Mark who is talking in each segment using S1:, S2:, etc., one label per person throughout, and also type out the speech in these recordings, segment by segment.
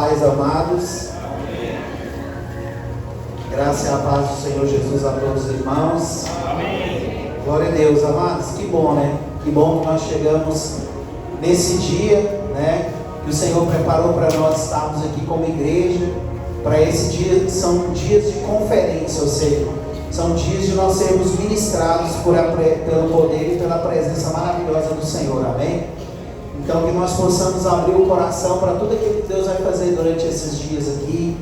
S1: paz, amados.
S2: Amém.
S1: Graça e a paz do Senhor Jesus a todos os irmãos.
S2: Amém.
S1: Glória a Deus, amados. Que bom, né? Que bom que nós chegamos nesse dia, né? Que o Senhor preparou para nós estarmos aqui como igreja. Para esse dia, são dias de conferência, ou seja, são dias de nós sermos ministrados pelo poder e pela presença maravilhosa do Senhor. Amém? Então, que nós possamos abrir o coração para tudo aquilo que Deus vai fazer durante esses dias aqui,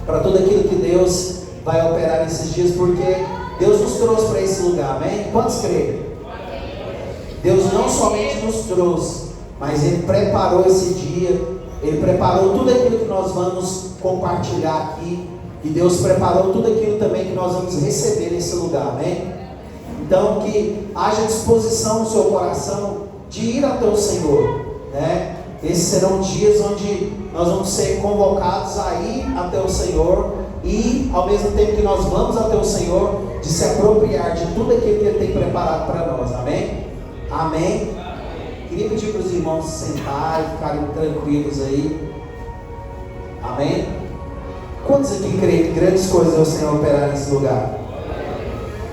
S1: para tudo aquilo que Deus vai operar nesses dias, porque Deus nos trouxe para esse lugar, amém? Quantos creem? Deus não somente nos trouxe, mas Ele preparou esse dia, Ele preparou tudo aquilo que nós vamos compartilhar aqui, e Deus preparou tudo aquilo também que nós vamos receber nesse lugar, amém? Então, que haja disposição no seu coração de ir até o Senhor, né? Esses serão dias onde nós vamos ser convocados a ir até o Senhor e, ao mesmo tempo que nós vamos até o Senhor, de se apropriar de tudo aquilo que Ele tem preparado para nós, amém? Amém? Queria pedir para os irmãos se sentarem, ficarem tranquilos aí, amém? Quantos aqui creem que grandes coisas o Senhor operar nesse lugar?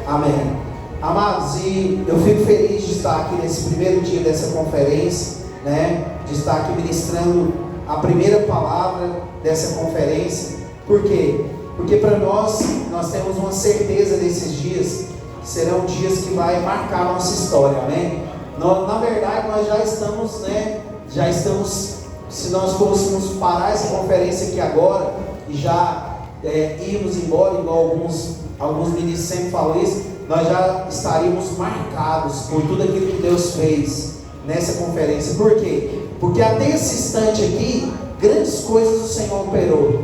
S1: Amém. Amados, e eu fico feliz de estar aqui nesse primeiro dia dessa conferência, né? De estar aqui ministrando a primeira palavra dessa conferência. Por quê? Porque para nós temos uma certeza desses dias, que serão dias que vai marcar a nossa história, amém? Na verdade, nós já estamos, né? Se nós fôssemos parar essa conferência aqui agora e já irmos embora, igual alguns ministros sempre falam isso, nós já estaríamos marcados por tudo aquilo que Deus fez nessa conferência. Por quê? Porque até esse instante aqui, grandes coisas o Senhor operou.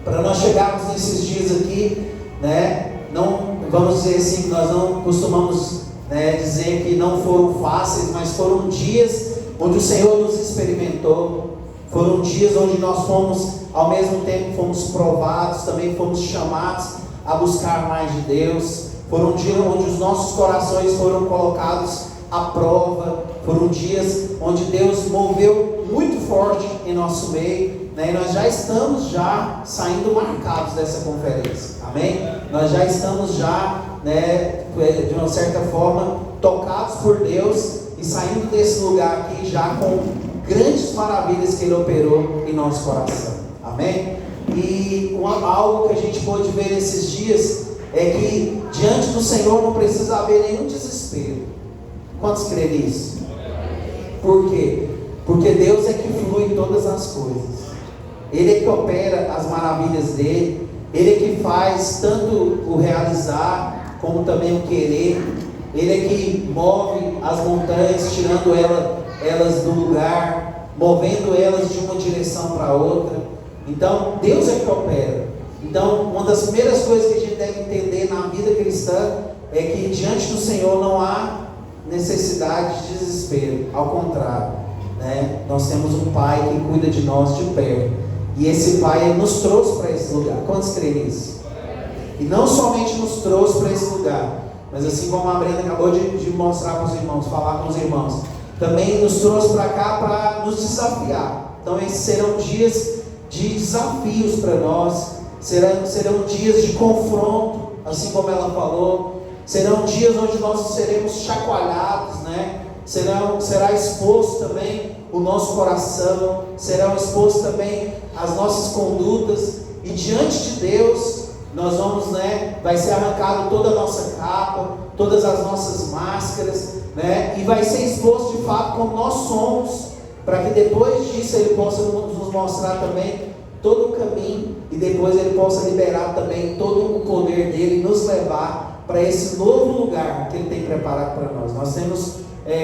S1: Para nós chegarmos nesses dias aqui, né, não, vamos dizer assim, nós não costumamos, né, dizer que não foram fáceis, mas foram dias onde o Senhor nos experimentou. Foram dias onde nós fomos, ao mesmo tempo fomos provados, também fomos chamados a buscar mais de Deus. Foram dias onde os nossos corações foram colocados à prova. Foram dias onde Deus moveu muito forte em nosso meio, né? E nós já estamos saindo marcados dessa conferência, amém? Nós já estamos né, de uma certa forma tocados por Deus e saindo desse lugar aqui já com grandes maravilhas que Ele operou em nosso coração, amém? E algo que a gente pôde ver nesses dias é que diante do Senhor não precisa haver nenhum desespero. Quantos creem nisso? Por quê? Porque Deus é que flui em todas as coisas. Ele é que opera as maravilhas dele. Ele é que faz tanto o realizar como também o querer. Ele é que move as montanhas, tirando elas do lugar, movendo elas de uma direção para outra. Então Deus é que opera. Então, uma das primeiras coisas que a gente deve entender na vida cristã é que diante do Senhor não há necessidade de desespero. Ao contrário, né? Nós temos um Pai que cuida de nós de perto. E esse Pai nos trouxe para esse lugar. Quantos creem nisso? E não somente nos trouxe para esse lugar, mas assim como a Brenda acabou de mostrar para os irmãos, falar com os irmãos, também nos trouxe para cá para nos desafiar. Então esses serão dias de desafios para nós. Serão dias de confronto, assim como ela falou. Serão dias onde nós seremos chacoalhados, né? Será exposto também o nosso coração, serão expostos também as nossas condutas. E diante de Deus, nós vamos, né? Vai ser arrancado toda a nossa capa, todas as nossas máscaras, né? E vai ser exposto de fato como nós somos, para que depois disso Ele possa nos mostrar também todo o caminho, e depois Ele possa liberar também todo o poder dEle e nos levar para esse novo lugar que Ele tem preparado para nós. Nós temos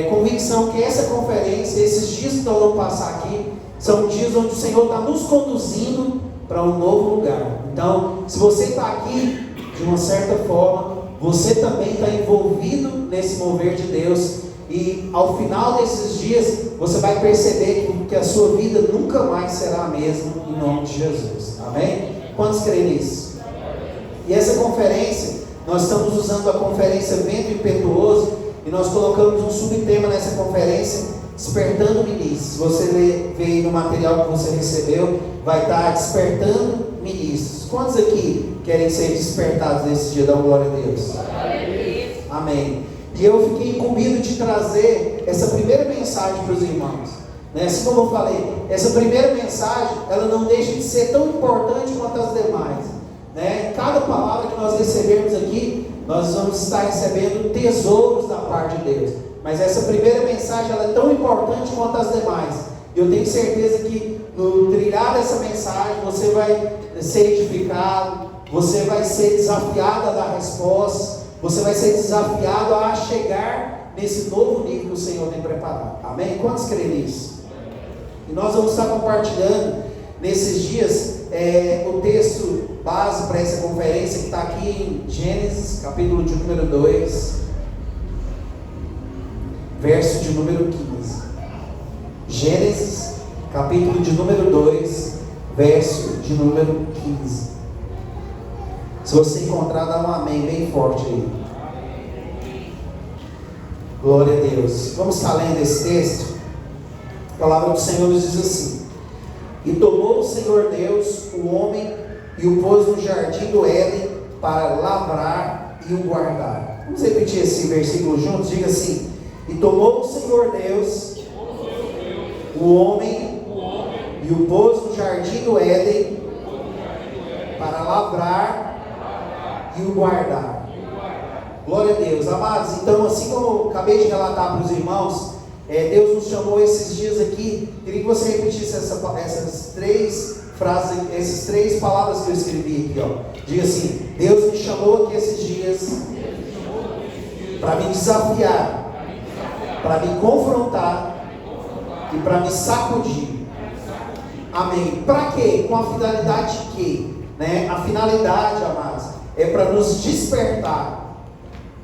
S1: convicção que essa conferência, esses dias que nós vamos passar aqui, são dias onde o Senhor está nos conduzindo para um novo lugar. Então, se você está aqui, de uma certa forma, você também está envolvido nesse mover de Deus. E ao final desses dias, você vai perceber que a sua vida nunca mais será a mesma, em nome de Jesus. Amém? Quantos creem nisso? E essa conferência, nós estamos usando a conferência Vento Impetuoso, e nós colocamos um subtema nessa conferência, despertando ministros. Você vê aí no material que você recebeu, vai estar despertando ministros. Quantos aqui querem ser despertados nesse dia? Dá glória a Deus. Amém. E eu fiquei incumbido de trazer essa primeira mensagem para os irmãos, né? Assim como eu falei, essa primeira mensagem, ela não deixa de ser tão importante quanto as demais, né? Cada palavra que nós recebemos aqui, nós vamos estar recebendo tesouros da parte de Deus. Mas essa primeira mensagem, ela é tão importante quanto as demais. E eu tenho certeza que no trilhar dessa mensagem, você vai ser edificado, você vai ser desafiado a dar resposta, você vai ser desafiado a chegar nesse novo nível que o Senhor tem preparado. Amém? Quantos creem nisso? E nós vamos estar compartilhando nesses dias o texto base para essa conferência, que está aqui em Gênesis, capítulo de número 2, verso de número 15. Gênesis, capítulo de número 2, verso de número 15. Se você encontrar, dá um amém bem forte aí. Glória a Deus. Vamos estar lendo esse texto. A palavra do Senhor nos diz assim: E tomou o Senhor Deus o homem e o pôs no jardim do Éden para lavrar e o guardar. Vamos repetir esse versículo juntos? Diga assim: E tomou o Senhor Deus o homem e o pôs no jardim do Éden para lavrar e o guardar. Glória a Deus. Amados, então, assim como eu acabei de relatar para os irmãos, Deus nos chamou esses dias aqui. Queria que você repetisse essas três frases, essas três palavras que eu escrevi aqui, ó. Diga assim: Deus me chamou aqui esses dias para me desafiar, para me confrontar e para me sacudir. Amém. Para quê? Com a finalidade de quê? Né? A finalidade, amados, é para nos despertar,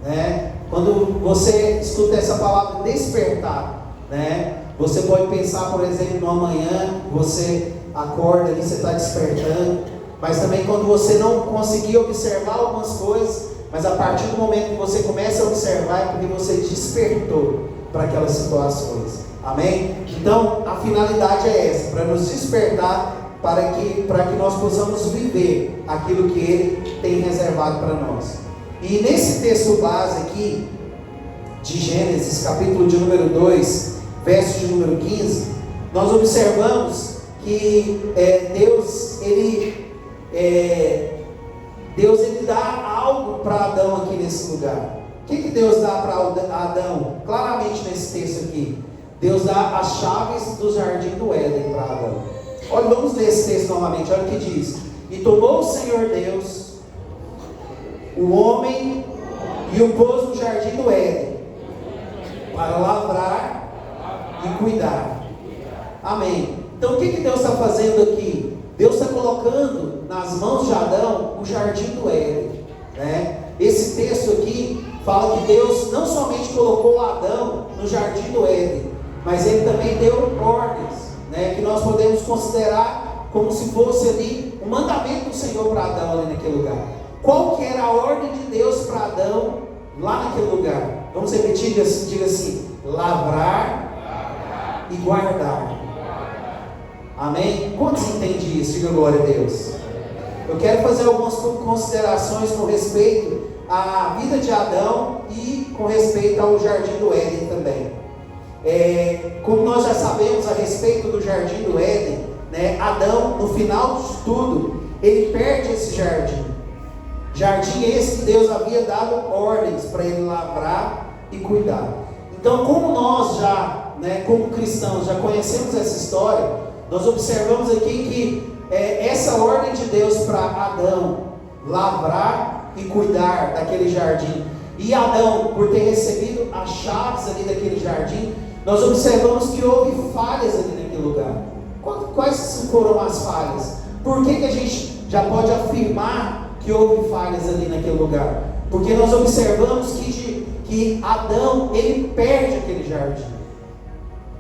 S1: né? Quando você escuta essa palavra despertar, né? Você pode pensar, por exemplo, no amanhã, você acorda ali, você está despertando, mas também quando você não conseguir observar algumas coisas, mas a partir do momento que você começa a observar, é porque você despertou para aquelas situações. Amém? Então, a finalidade é essa, para nos despertar, para que nós possamos viver aquilo que Ele tem reservado para nós. E nesse texto base aqui, de Gênesis, capítulo de número 2, verso de número 15, nós observamos que Deus dá algo para Adão aqui nesse lugar. O que Deus dá para Adão? Claramente nesse texto aqui, Deus dá as chaves do jardim do Éden para Adão. Olha, vamos ler esse texto novamente. Olha o que diz: E tomou o Senhor Deus o homem e o pôs no jardim do Éden para lavrar e cuidar. Amém. Então o que Deus está fazendo aqui? Deus está colocando nas mãos de Adão o jardim do Éden, né? Esse texto aqui fala que Deus não somente colocou Adão no jardim do Éden, mas Ele também deu ordens, né, que nós podemos considerar como se fosse ali um mandamento do Senhor para Adão ali naquele lugar. Qual que era a ordem de Deus para Adão lá naquele lugar? Vamos repetir, diga assim: lavrar e guardar. Amém? Quantos entendem isso? Diga glória a Deus. Eu quero fazer algumas considerações com respeito à vida de Adão e com respeito ao jardim do Éden também. Como nós já sabemos a respeito do jardim do Éden, né, Adão, no final de tudo, ele perde esse jardim. Jardim esse que Deus havia dado ordens para ele lavrar e cuidar. Então, como nós já, né, como cristãos, já conhecemos essa história, nós observamos aqui que essa ordem de Deus para Adão lavrar e cuidar daquele jardim, e Adão, por ter recebido as chaves ali daquele jardim, nós observamos que houve falhas ali naquele lugar. Quais foram as falhas? Por que a gente já pode afirmar que houve falhas ali naquele lugar? Porque nós observamos que Adão, ele perde aquele jardim.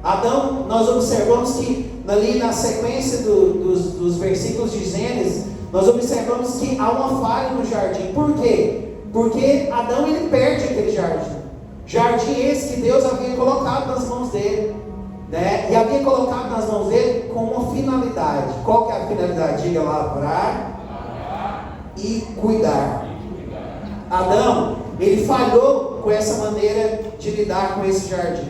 S1: Adão, nós observamos que ali na sequência dos versículos de Gênesis, nós observamos que há uma falha no jardim. Por quê? Porque Adão, ele perde aquele jardim. Jardim esse que Deus havia colocado nas mãos dele. né? E havia colocado nas mãos dele com uma finalidade. Qual que é a finalidade? Diga: lavrar e cuidar. Adão, ele falhou com essa maneira de lidar com esse jardim.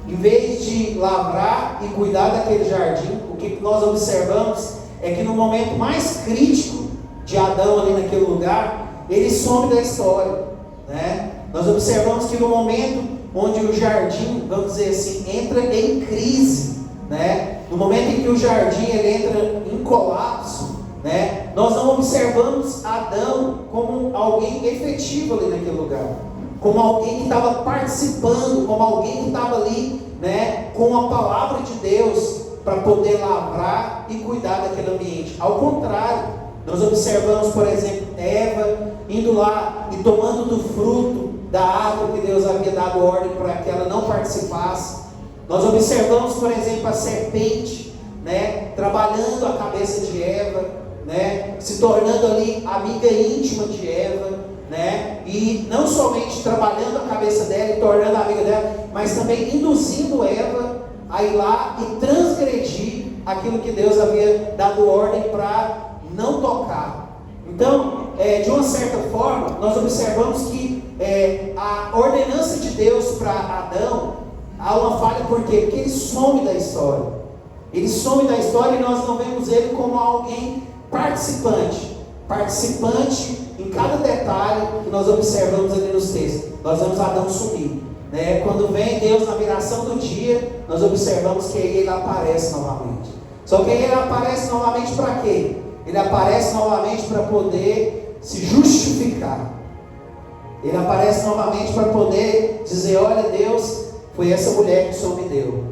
S1: Em vez de lavrar e cuidar daquele jardim, o que nós observamos é que no momento mais crítico de Adão ali naquele lugar, ele some da história, né? Nós observamos que no momento onde o jardim, vamos dizer assim, entra em crise, né? No momento em que o jardim ele entra em colapso, né? Nós não observamos Adão como alguém efetivo ali naquele lugar, como alguém que estava participando, como alguém que estava ali, né, com a palavra de Deus para poder lavrar e cuidar daquele ambiente. Ao contrário, nós observamos, por exemplo, Eva indo lá e tomando do fruto da árvore que Deus havia dado ordem para que ela não participasse. Nós observamos, por exemplo, a serpente, né, trabalhando a cabeça de Eva, né, se tornando ali amiga íntima de Eva, né, e não somente trabalhando a cabeça dela e tornando amiga dela, mas também induzindo Eva a ir lá e transgredir aquilo que Deus havia dado ordem para não tocar. Então, de uma certa forma, nós observamos que a ordenança de Deus para Adão, há uma falha. Por quê? Porque ele some da história. Ele some da história e nós não vemos ele como alguém participante em cada detalhe que nós observamos ali nos textos. Nós vemos Adão sumir, né? Quando vem Deus na viração do dia, nós observamos que ele aparece novamente. Só que ele aparece novamente para quê? Ele aparece novamente para poder se justificar. Ele aparece novamente para poder dizer: olha, Deus, foi essa mulher que o Senhor me deu.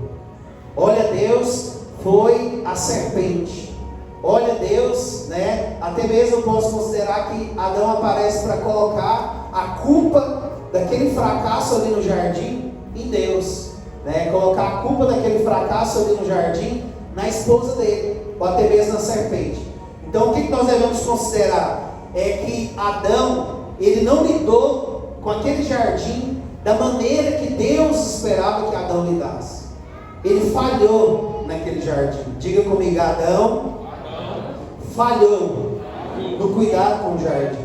S1: Olha, Deus, foi a serpente. Olha, Deus, né? Até mesmo eu posso considerar que Adão aparece para colocar a culpa daquele fracasso ali no jardim em Deus, né? Colocar a culpa daquele fracasso ali no jardim na esposa dele, ou até mesmo na serpente. Então, o que nós devemos considerar é que Adão, ele não lidou com aquele jardim da maneira que Deus esperava que Adão lidasse. Ele falhou naquele jardim. Diga comigo: Adão falhou no cuidado com o jardim.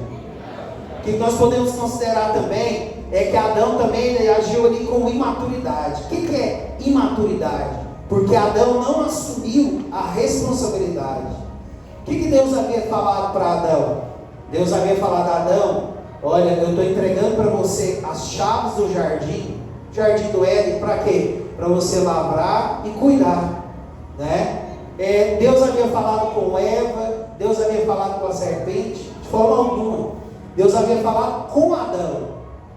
S1: O que nós podemos considerar também é que Adão também ele agiu ali com imaturidade. O que é imaturidade? Porque Adão não assumiu a responsabilidade. O que Deus havia falado para Adão? Deus havia falado a Adão: olha, eu estou entregando para você as chaves do jardim do Éden, para quê? Para você lavrar e cuidar, né? Deus havia falado com Eva, Deus havia falado com a serpente, de forma alguma. Deus havia falado com Adão,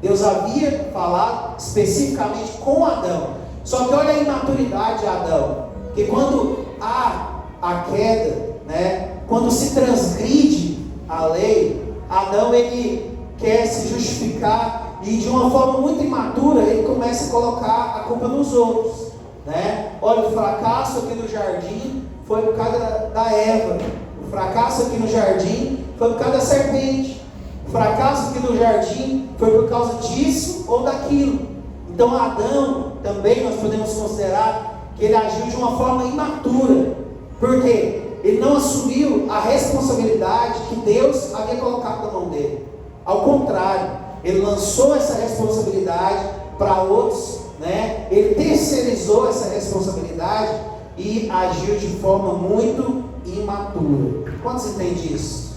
S1: Deus havia falado especificamente com Adão. Só que olha a imaturidade de Adão, que quando há a queda, né, quando se transgride a lei, Adão ele quer se justificar e de uma forma muito imatura ele começa a colocar a culpa nos outros, né? Olha, o fracasso aqui no jardim foi por causa da Eva, o fracasso aqui no jardim foi por causa da serpente, o fracasso aqui no jardim foi por causa disso ou daquilo. Então Adão também nós podemos considerar que ele agiu de uma forma imatura. Por quê? Ele não assumiu a responsabilidade que Deus havia colocado na mão dele. Ao contrário, ele lançou essa responsabilidade para outros, né? Ele terceirizou essa responsabilidade e agiu de forma muito imatura. Quantos entendem isso?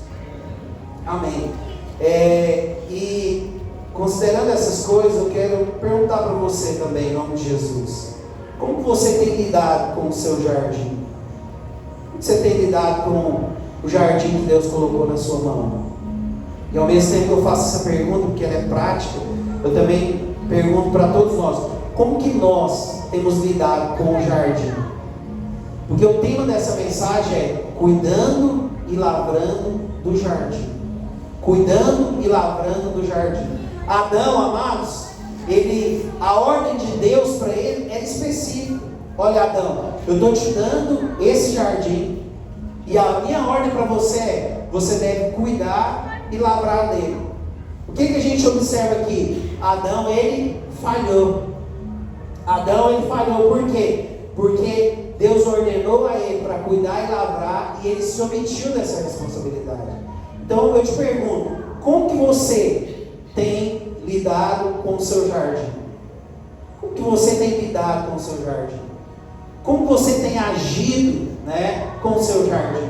S1: Amém. E considerando essas coisas, eu quero perguntar para você também, em nome de Jesus: como você tem lidado com o seu jardim? Como você tem lidado com o jardim que Deus colocou na sua mão? E ao mesmo tempo que eu faço essa pergunta, porque ela é prática, eu também pergunto para todos nós: como que nós temos lidado com o jardim? Porque o tema dessa mensagem é cuidando e lavrando do jardim. Cuidando e lavrando do jardim. Adão, amados, a ordem de Deus para ele era específica. Olha, Adão, eu estou te dando esse jardim, e a minha ordem para você é: você deve cuidar e lavrar dele. O que a gente observa aqui? Adão, ele falhou. Adão, ele falhou. Por quê? porque Deus ordenou a ele para cuidar e lavrar, e ele se omitiu dessa responsabilidade. Então eu te pergunto, como que você tem lidado com o seu jardim? Como que você tem lidado com o seu jardim? Como você tem agido, né, com o seu jardim?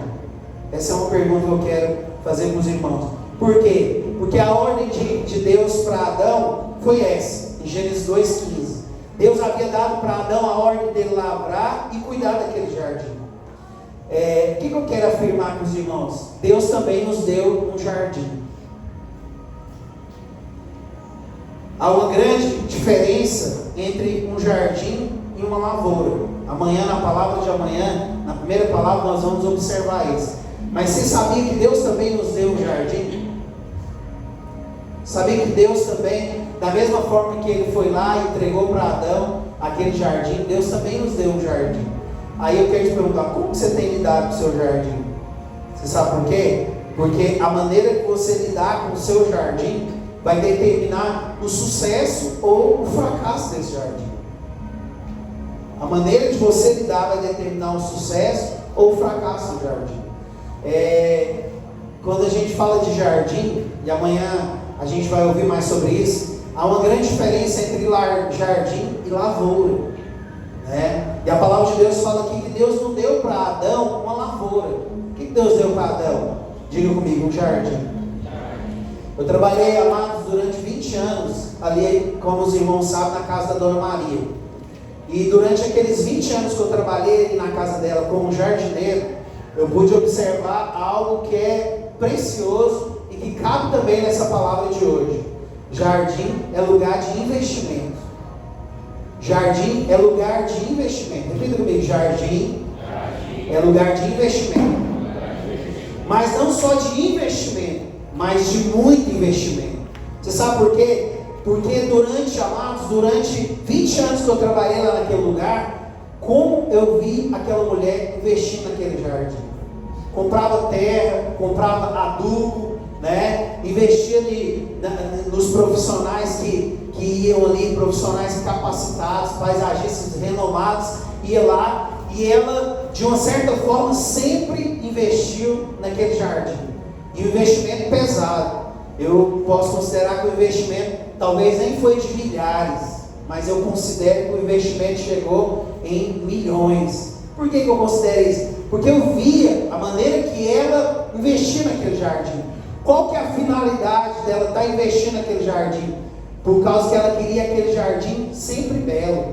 S1: Essa é uma pergunta que eu quero fazer para os irmãos. Por quê? Porque a ordem de Deus para Adão foi essa, em Gênesis 2,15. Deus havia dado para Adão a ordem dele lavrar e cuidar daquele jardim. O que eu quero afirmar para os irmãos? Deus também nos deu um jardim. Há uma grande diferença entre um jardim e uma lavoura. Amanhã, na palavra de amanhã, na primeira palavra, nós vamos observar isso. Mas você sabia que Deus também nos deu um jardim? Sabia que Deus também, da mesma forma que Ele foi lá e entregou para Adão aquele jardim, Deus também nos deu um jardim. Aí eu quero te perguntar, como você tem lidado com o seu jardim? Você sabe por quê? Porque a maneira que você lidar com o seu jardim vai determinar o sucesso ou o fracasso desse jardim. A maneira de você lidar vai determinar o sucesso ou o fracasso do jardim. Quando a gente fala de jardim, e amanhã a gente vai ouvir mais sobre isso, há uma grande diferença entre jardim e lavoura, né? E a palavra de Deus fala aqui que Deus não deu para Adão uma lavoura. O que Deus deu para Adão? Diga comigo, um jardim. Eu trabalhei, amados, durante 20 anos, ali, como os irmãos sabem, na casa da Dona Maria. E durante aqueles 20 anos que eu trabalhei ali na casa dela como jardineiro, eu pude observar algo que é precioso e que cabe também nessa palavra de hoje. Jardim é lugar de investimento. Jardim é lugar de investimento. Repita comigo, jardim é lugar de investimento. Mas não só de investimento, mas de muito investimento. Você sabe por quê? Porque durante 20 anos que eu trabalhei lá naquele lugar, como eu vi aquela mulher investindo naquele jardim. Comprava terra, comprava adubo, né? Investia nos profissionais que iam ali, profissionais capacitados, paisagistas renomados, ia lá, e ela, de uma certa forma, sempre investiu naquele jardim. E o investimento pesado. Eu posso considerar que o investimento talvez nem foi de milhares, mas eu considero que o investimento chegou em milhões. Por que eu considero isso? Porque eu via a maneira que ela investia naquele jardim. Qual que é a finalidade dela estar investindo naquele jardim? Por causa que ela queria aquele jardim sempre belo.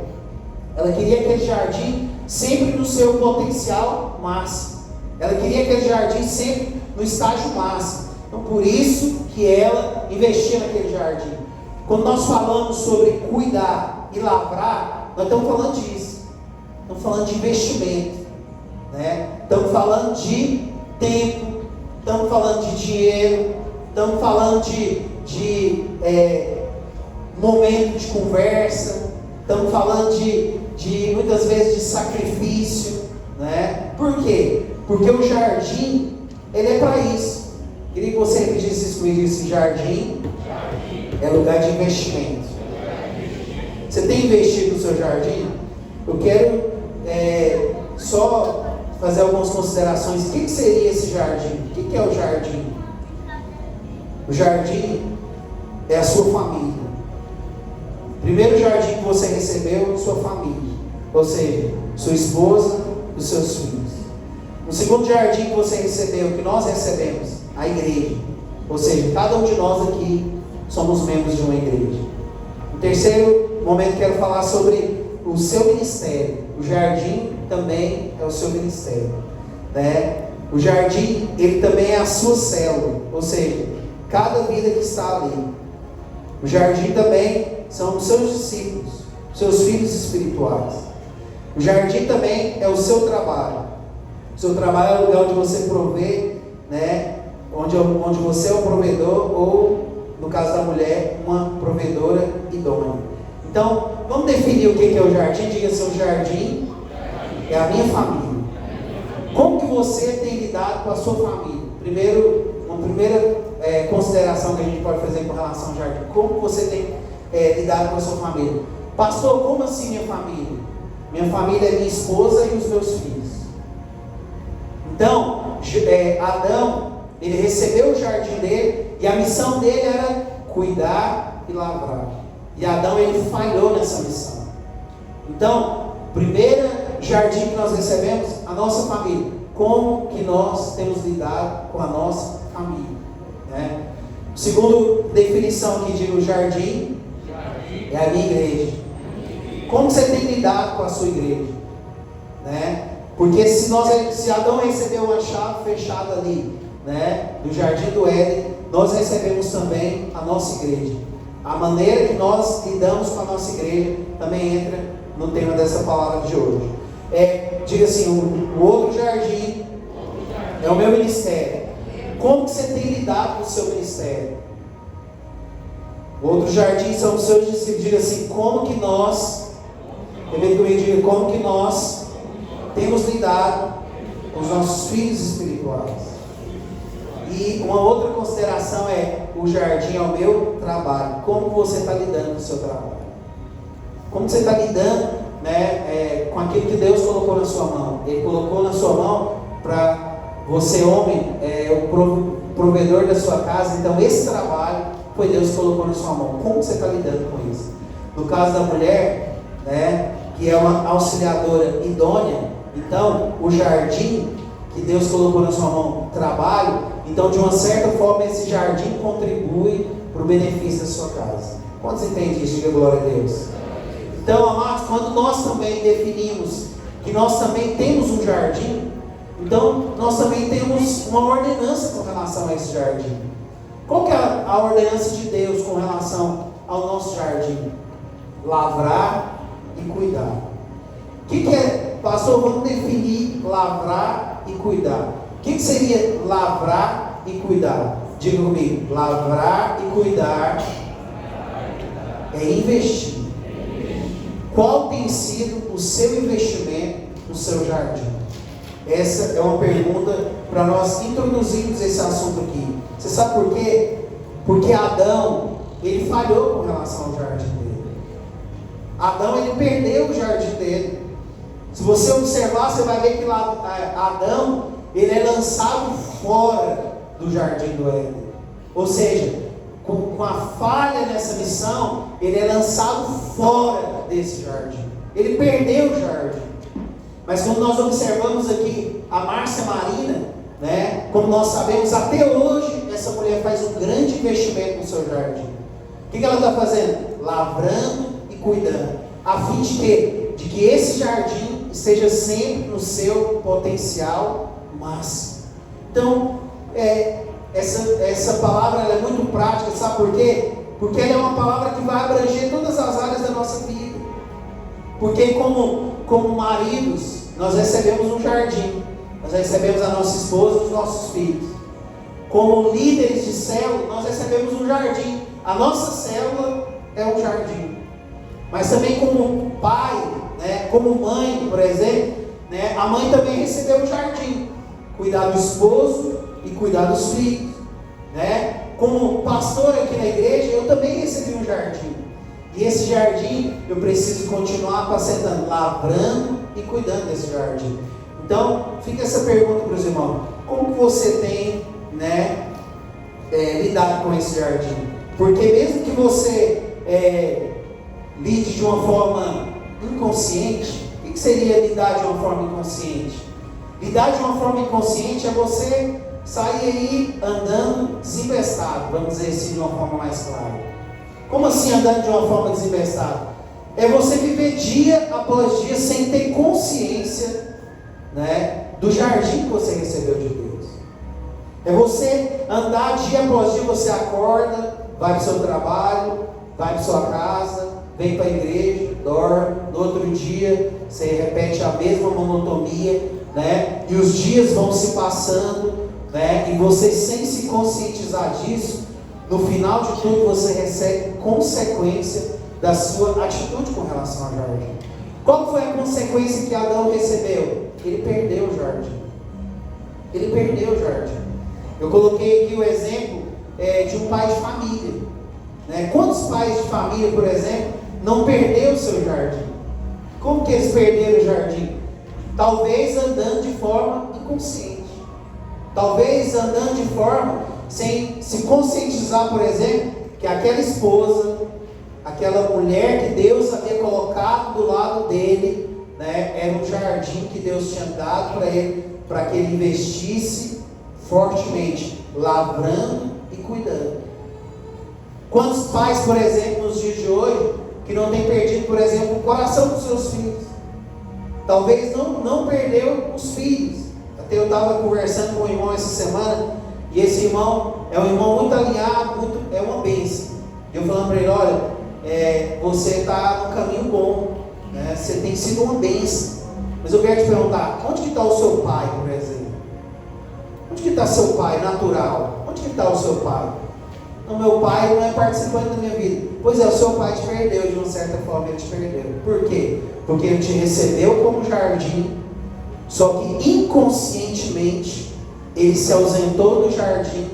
S1: Ela queria aquele jardim sempre no seu potencial máximo. Ela queria aquele jardim sempre no estágio máximo. Então por isso que ela investia naquele jardim. Quando nós falamos sobre cuidar e lavrar, nós estamos falando disso. Estamos falando de investimento, né? Estamos falando de tempo, estamos falando de dinheiro, estamos falando de momento de conversa, estamos falando de muitas vezes de sacrifício, né? Por quê? Porque o jardim, ele é para isso. Queria que você repetisse isso comigo, esse jardim é lugar de investimento. Você tem investido no seu jardim? Eu quero só fazer algumas considerações. O que seria esse jardim? O que é o jardim? O jardim é a sua família. O primeiro jardim que você recebeu é sua família, ou seja, sua esposa e os seus filhos. O segundo jardim que você recebeu, que nós recebemos, a igreja, ou seja, cada um de nós aqui somos membros de uma igreja. No terceiro momento quero falar sobre o seu ministério. O jardim também é o seu ministério, né? O jardim, ele também é a sua célula, ou seja, cada vida que está ali. O jardim também são os seus discípulos, seus filhos espirituais. O jardim também é o seu trabalho. O seu trabalho é o lugar onde você provê, né? Onde você é o provedor, ou, no caso da mulher, uma provedora idônea. Então, vamos definir o que é o jardim. Diga assim: o jardim é a minha família. Como que você tem lidado com a sua família? Uma primeira consideração que a gente pode fazer com relação ao jardim. Como você tem lidado com a sua família? Pastor, como assim minha família? Minha família é minha esposa e os meus filhos. Então, Adão, ele recebeu o jardim dele, e a missão dele era cuidar e lavrar. E Adão, ele falhou nessa missão. Então, primeiro jardim que nós recebemos, a nossa família. Como que nós temos lidado com a nossa família, né? Segundo definição aqui de jardim, é a minha igreja. Como você tem lidado com a sua igreja, né? Porque se Adão recebeu uma chave fechada ali, né, do jardim do Éden, nós recebemos também a nossa igreja. A maneira que nós lidamos com a nossa igreja também entra no tema dessa palavra de hoje. Diga assim, o outro jardim é o meu ministério. Como que você tem lidado com o seu ministério? O outro jardim são os seus discípulos. Diga assim, como que nós temos lidado com os nossos filhos espirituais? E uma outra consideração o jardim é o meu trabalho. Como você está lidando com o seu trabalho? Como você está lidando, né, com aquilo que Deus colocou na sua mão? Ele colocou na sua mão para você, homem, o provedor da sua casa. Então esse trabalho foi Deus que colocou na sua mão. Como você está lidando com isso? No caso da mulher, né, que é uma auxiliadora idônea, então o jardim que Deus colocou na sua mão, trabalho, então de uma certa forma esse jardim contribui para o benefício da sua casa. Quantos entendem isso? Diga glória a Deus. Então, amados, quando nós também definimos que nós também temos um jardim, então nós também temos uma ordenança com relação a esse jardim. Qual que é a ordenança de Deus com relação ao nosso jardim? Lavrar e cuidar. O que é, pastor? Vamos definir lavrar e cuidar. O que seria lavrar e cuidar? Diga comigo, lavrar e cuidar é investir. Qual tem sido o seu investimento no seu jardim? Essa é uma pergunta para nós introduzirmos esse assunto aqui. Você sabe por quê? Porque Adão, ele falhou com relação ao jardim dele. Adão, ele perdeu o jardim dele. Se você observar, você vai ver que Adão, ele é lançado fora do jardim do Éden. Ou seja, com a falha nessa missão, ele é lançado fora desse jardim. Ele perdeu o jardim. Mas quando nós observamos aqui a Márcia Marina, né, como nós sabemos, até hoje essa mulher faz um grande investimento no seu jardim. O que ela está fazendo? Lavrando e cuidando, a fim de quê? De que esse jardim esteja sempre no seu potencial máximo. Então, essa palavra ela é muito prática, sabe por quê? Porque ela é uma palavra que vai abranger todas as áreas da nossa vida. Porque como maridos, nós recebemos um jardim. Nós recebemos a nossa esposa e os nossos filhos. Como líderes de célula, nós recebemos um jardim. A nossa célula é um jardim. Mas também como pai, né, como mãe, por exemplo, né, a mãe também recebeu um jardim. Cuidar do esposo e cuidar dos filhos. Né? Como pastor aqui na igreja, eu também recebi um jardim. E esse jardim, eu preciso continuar apacentando, lavrando e cuidando desse jardim. Então, fica essa pergunta para os irmãos. Como que você tem, né, lidado com esse jardim? Porque mesmo que você lide de uma forma inconsciente, o que seria lidar de uma forma inconsciente? Lidar de uma forma inconsciente é você sair aí andando desembestado, vamos dizer assim de uma forma mais clara. Como assim andando de uma forma desembestada? É você viver dia após dia sem ter consciência, né, do jardim que você recebeu de Deus. É você andar dia após dia, você acorda, vai para o seu trabalho, vai para a sua casa, vem para a igreja, dorme, no outro dia você repete a mesma monotonia, né, e os dias vão se passando, né, e você sem se conscientizar disso, no final de tudo você recebe consequência da sua atitude com relação ao jardim. Qual foi a consequência que Adão recebeu? Ele perdeu o jardim. Ele perdeu o jardim. Eu coloquei aqui o exemplo de um pai de família, né? Quantos pais de família, por exemplo, não perdeu o seu jardim? Como que eles perderam o jardim? Talvez andando de forma inconsciente. Talvez andando de forma sem se conscientizar, por exemplo, que aquela esposa, aquela mulher que Deus havia colocado do lado dele, né, era um jardim que Deus tinha dado para ele, para que ele investisse fortemente, lavrando e cuidando. Quantos pais, por exemplo, nos dias de hoje, que não têm perdido, por exemplo, o coração dos seus filhos? Talvez não perdeu os filhos. Até eu estava conversando com um irmão essa semana, e esse irmão é um irmão muito alinhado, é uma bênção. Eu falando para ele, olha, você está no caminho bom, né? Você tem sido uma bênção. Mas eu quero te perguntar, onde que está o seu pai, por exemplo? Onde que está seu pai natural? Onde que está o seu pai? O meu pai não é participante da minha vida. Pois é, o seu pai te perdeu, de uma certa forma ele te perdeu. Por quê? Porque ele te recebeu como jardim, só que inconscientemente ele se ausentou do jardim.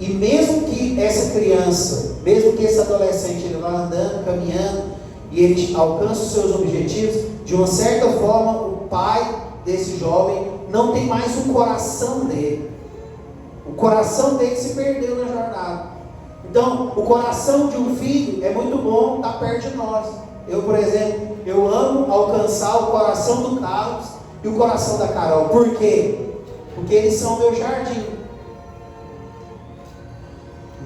S1: E mesmo que essa criança, mesmo que esse adolescente, ele vá andando, caminhando, e ele alcança os seus objetivos, de uma certa forma o pai desse jovem não tem mais o coração dele. O coração dele se perdeu na jornada. Então, o coração de um filho é muito bom estar perto de nós. Eu, por exemplo, eu amo alcançar o coração do Carlos e o coração da Carol. Por quê? Porque eles são o meu jardim.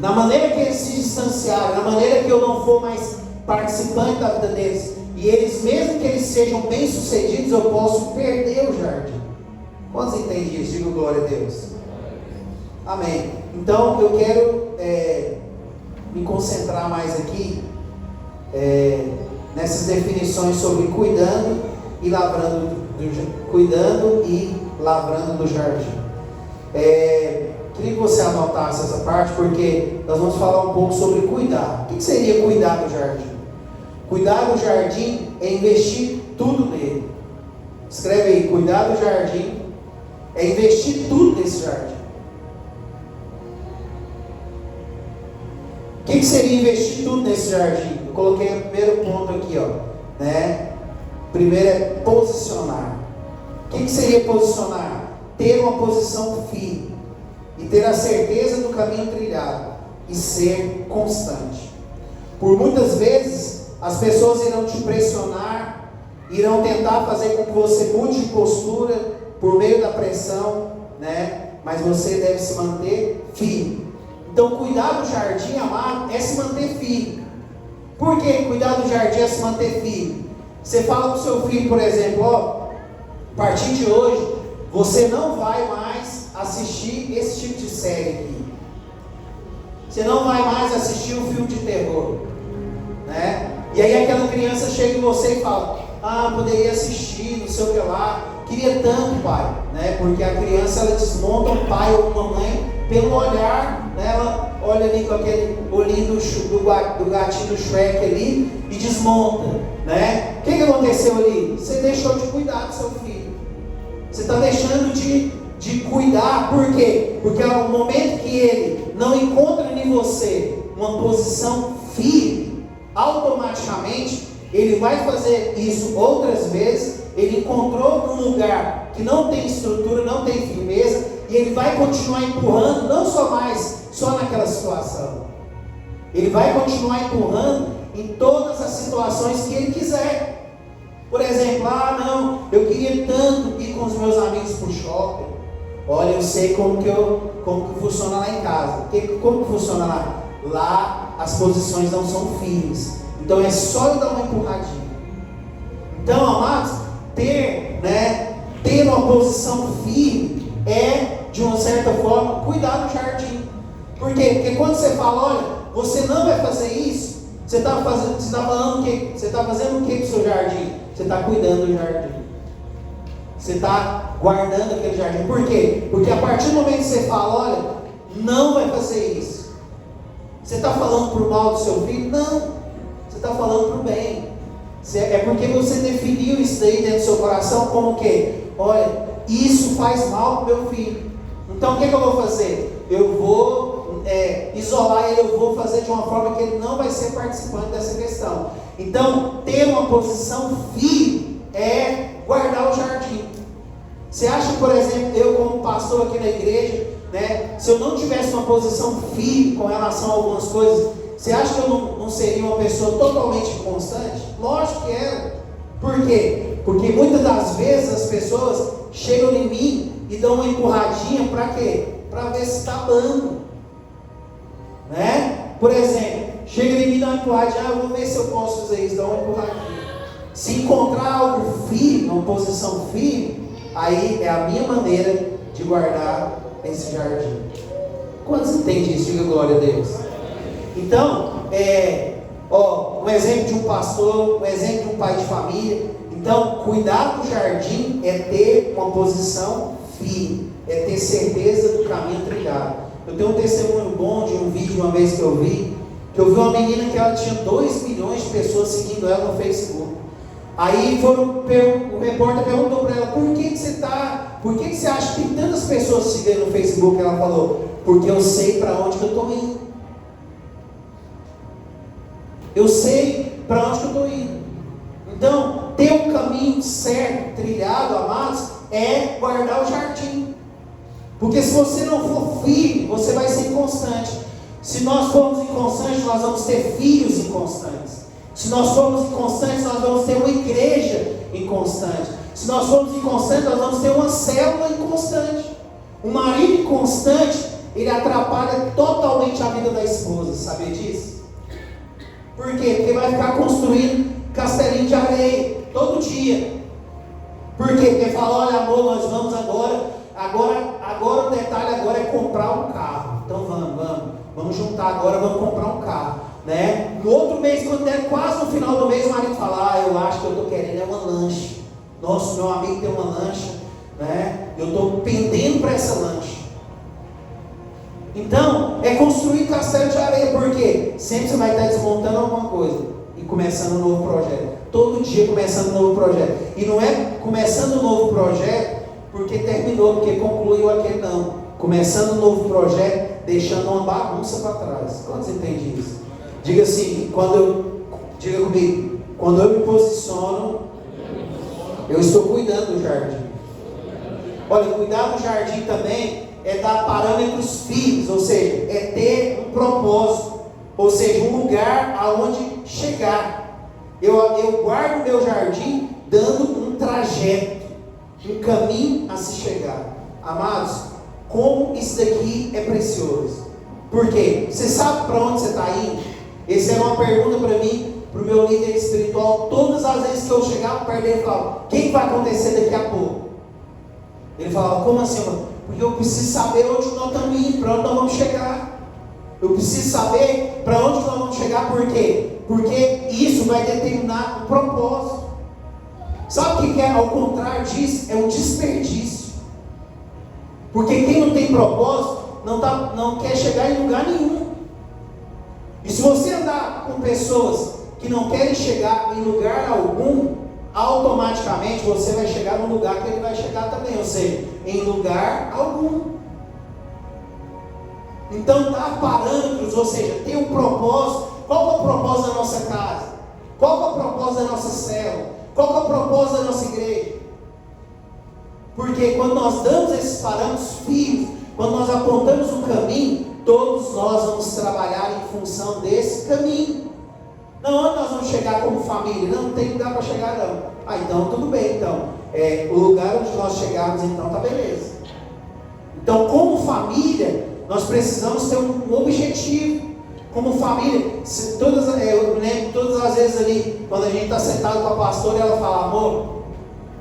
S1: Na maneira que eles se distanciaram, na maneira que eu não for mais participante da vida deles, e eles, mesmo que eles sejam bem-sucedidos, eu posso perder o jardim. Quantos entendem isso? Digo glória a Deus. Amém. Então, eu quero me concentrar mais aqui nessas definições sobre cuidando e lavrando do jardim. Queria que você anotasse essa parte, porque nós vamos falar um pouco sobre cuidar. O que seria cuidar do jardim? Cuidar do jardim é investir tudo nele. Escreve aí, cuidar do jardim é investir tudo nesse jardim. O que seria investir tudo nesse jardim? Eu coloquei o primeiro ponto aqui, né? Primeiro é posicionar. O que seria posicionar? Ter uma posição firme e ter a certeza do caminho trilhado e ser constante. Por muitas vezes as pessoas irão te pressionar, irão tentar fazer com que você mude de postura por meio da pressão, né? Mas você deve se manter firme. Então, cuidar do jardim, amado, é se manter firme. Por que cuidar do jardim é se manter firme? Você fala para o seu filho, por exemplo, a partir de hoje, você não vai mais assistir esse tipo de série aqui. Você não vai mais assistir um filme de terror, né? E aí aquela criança chega em você e fala, poderia assistir, não sei o que lá, queria tanto, pai, né? Porque a criança, ela desmonta um pai ou uma mãe pelo olhar, né? Ela olha ali com aquele olhinho do gatinho do Shrek ali e desmonta, né? O que aconteceu ali? Você deixou de cuidar do seu filho. Você está deixando de cuidar. Por quê? Porque ao momento que ele não encontra em você uma posição firme, automaticamente ele vai fazer isso outras vezes. Ele encontrou um lugar que não tem estrutura, não tem firmeza, e ele vai continuar empurrando, não só naquela situação. Ele vai continuar empurrando em todas as situações que ele quiser. Por exemplo, eu queria tanto ir com os meus amigos para o shopping. Olha, eu sei como que funciona lá em casa. Como que funciona lá? Lá as posições não são firmes. Então é só eu dar uma empurradinha. Então, amados, ter uma posição firme é, de uma certa forma, cuidar do jardim. Por quê? Porque quando você fala, olha, você não vai fazer isso, você está falando o quê? Você está fazendo o que com o seu jardim? Você está cuidando do jardim. Você está guardando aquele jardim. Por quê? Porque a partir do momento que você fala, olha, não vai fazer isso, você está falando por mal do seu filho? Não. Você está falando por bem. É porque você definiu isso aí dentro do seu coração como o quê? Olha, isso faz mal para o meu filho. Então o que eu vou fazer? Eu vou isolar ele, eu vou fazer de uma forma que ele não vai ser participante dessa questão. Então, ter uma posição firme é guardar o jardim. Você acha que, por exemplo, eu como pastor aqui na igreja, né, se eu não tivesse uma posição firme com relação a algumas coisas, você acha que eu não seria uma pessoa totalmente inconstante? Lógico que era. Por quê? Porque muitas das vezes as pessoas chegam em mim e dão uma empurradinha para quê? Para ver se está bando, né? Por exemplo, chega em mim e dá uma empurradinha, eu vou ver se eu posso fazer isso, dá uma empurradinha. Se encontrar algo firme, uma posição firme, aí é a minha maneira de guardar esse jardim. Quantos entendem isso? Diga glória a Deus. Então, um exemplo de um pastor, um exemplo de um pai de família. Então, cuidar do jardim é ter uma posição firme, é ter certeza do caminho trilhado. Eu tenho um testemunho bom de um vídeo uma vez que eu vi uma menina que ela tinha 2 milhões de pessoas seguindo ela no Facebook. Aí o repórter perguntou para ela, por que você acha que tem tantas pessoas seguindo no Facebook? Ela falou, porque eu sei para onde que eu estou indo. Eu sei para onde que eu estou indo. Então, ter um caminho certo, trilhado, amados, é guardar o jardim. Porque se você não for firme, você vai ser inconstante. Se nós formos inconstantes, nós vamos ter filhos inconstantes. Se nós formos inconstantes, nós vamos ter uma igreja inconstante. Se nós formos inconstantes, nós vamos ter uma célula inconstante. Um marido inconstante, ele atrapalha totalmente a vida da esposa, sabia disso? Por quê? Porque vai ficar construindo castelinho de areia, todo dia. Por quê? Porque fala, olha amor, nós vamos agora o detalhe agora é comprar um carro. Então vamos juntar agora, vamos comprar um carro, né? No outro mês, quando der quase no final do mês, o marido fala, eu acho que eu estou querendo é uma lancha. Nossa, meu amigo tem uma lancha, né? Eu estou pendendo para essa lancha. Então, é construir castelo de areia, porque sempre você vai estar desmontando alguma coisa e começando um novo projeto. Todo dia começando um novo projeto. E não é começando um novo projeto porque terminou, porque concluiu aquele, não. Começando um novo projeto, deixando uma bagunça para trás. Quantos entendem isso? Diga assim, diga comigo, quando eu me posiciono, eu estou cuidando do jardim. Olha, cuidar do jardim também é dar parâmetros firmes, ou seja, é ter um propósito, ou seja, um lugar aonde chegar. Eu guardo meu jardim dando um trajeto, um caminho a se chegar. Amados, como isso daqui é precioso. Por quê? Você sabe para onde você está indo? Essa é uma pergunta para mim, para o meu líder espiritual. Todas as vezes que eu chegava perto dele, eu falava, o que vai acontecer daqui a pouco? Ele falava, como assim, mano? Porque eu preciso saber onde nós estamos indo, para onde nós vamos chegar. Eu preciso saber para onde nós vamos chegar, por quê? Porque isso vai determinar o propósito. Sabe o que é, ao contrário disso? É um desperdício. Porque quem não tem propósito, não quer chegar em lugar nenhum. E se você andar com pessoas que não querem chegar em lugar algum, automaticamente você vai chegar no lugar que ele vai chegar também, ou seja, em lugar algum. Então dar parâmetros, ou seja, ter um propósito. Qual é o propósito da nossa casa? Qual é o propósito da nossa célula? Qual é o propósito da nossa igreja? Porque quando nós damos esses parâmetros firmes, quando nós apontamos um caminho, todos nós vamos trabalhar em função desse caminho. Não, onde nós vamos chegar como família? Não tem lugar para chegar não. Então tudo bem, então. O lugar onde nós chegarmos, então tá beleza. Então como família, nós precisamos ter um objetivo. Como família, eu lembro todas as vezes ali, quando a gente está sentado com a pastora, ela fala, amor,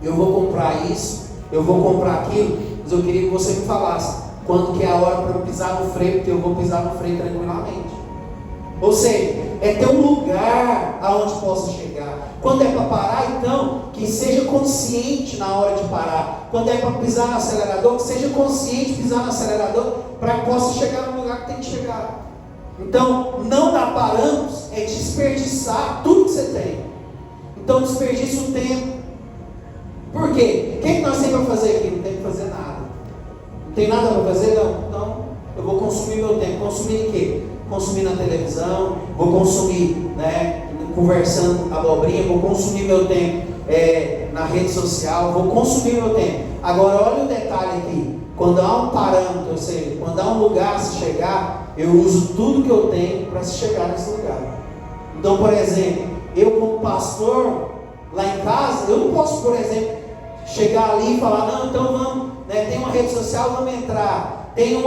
S1: eu vou comprar isso, eu vou comprar aquilo, mas eu queria que você me falasse quando que é a hora para eu pisar no freio, porque eu vou pisar no freio tranquilamente. Ou seja, é ter um lugar aonde possa chegar. Quando é para parar, então, que seja consciente na hora de parar. Quando é para pisar no acelerador, que seja consciente de pisar no acelerador, para que possa chegar no lugar que tem que chegar. Então, não dar parâmetros é desperdiçar tudo que você tem. Então, desperdiça o tempo. Por quê? O que nós temos para fazer aqui? Não tem que fazer nada. Não tem nada para fazer? Não. Então, eu vou consumir meu tempo. Consumir em quê? Consumir na televisão, vou consumir, conversando abobrinha, vou consumir meu tempo na rede social, vou consumir meu tempo. Agora olha o detalhe aqui, quando há um parâmetro, ou seja, quando há um lugar a se chegar, eu uso tudo que eu tenho para se chegar nesse lugar. Então, por exemplo, eu como pastor, lá em casa, eu não posso, por exemplo, chegar ali e falar, não, então vamos, né, tem uma rede social, vamos entrar, tem um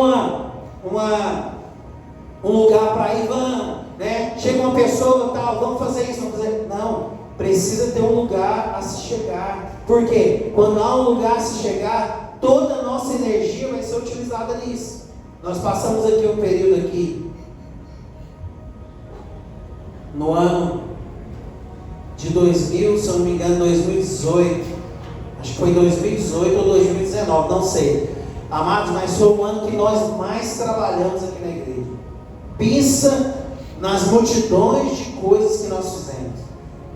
S1: lugar para ir, vamos, né, chega uma pessoa, tal, vamos fazer isso, vamos fazer, não, precisa ter um lugar a se chegar, porque quando há um lugar a se chegar, toda a nossa energia vai ser utilizada nisso. Nós passamos aqui um período aqui, no ano de 2000, se eu não me engano, 2018, acho que foi 2018 ou 2019, não sei. Amados, mas foi o ano que nós mais trabalhamos aqui na igreja. Pensa nas multidões de coisas que nós fizemos.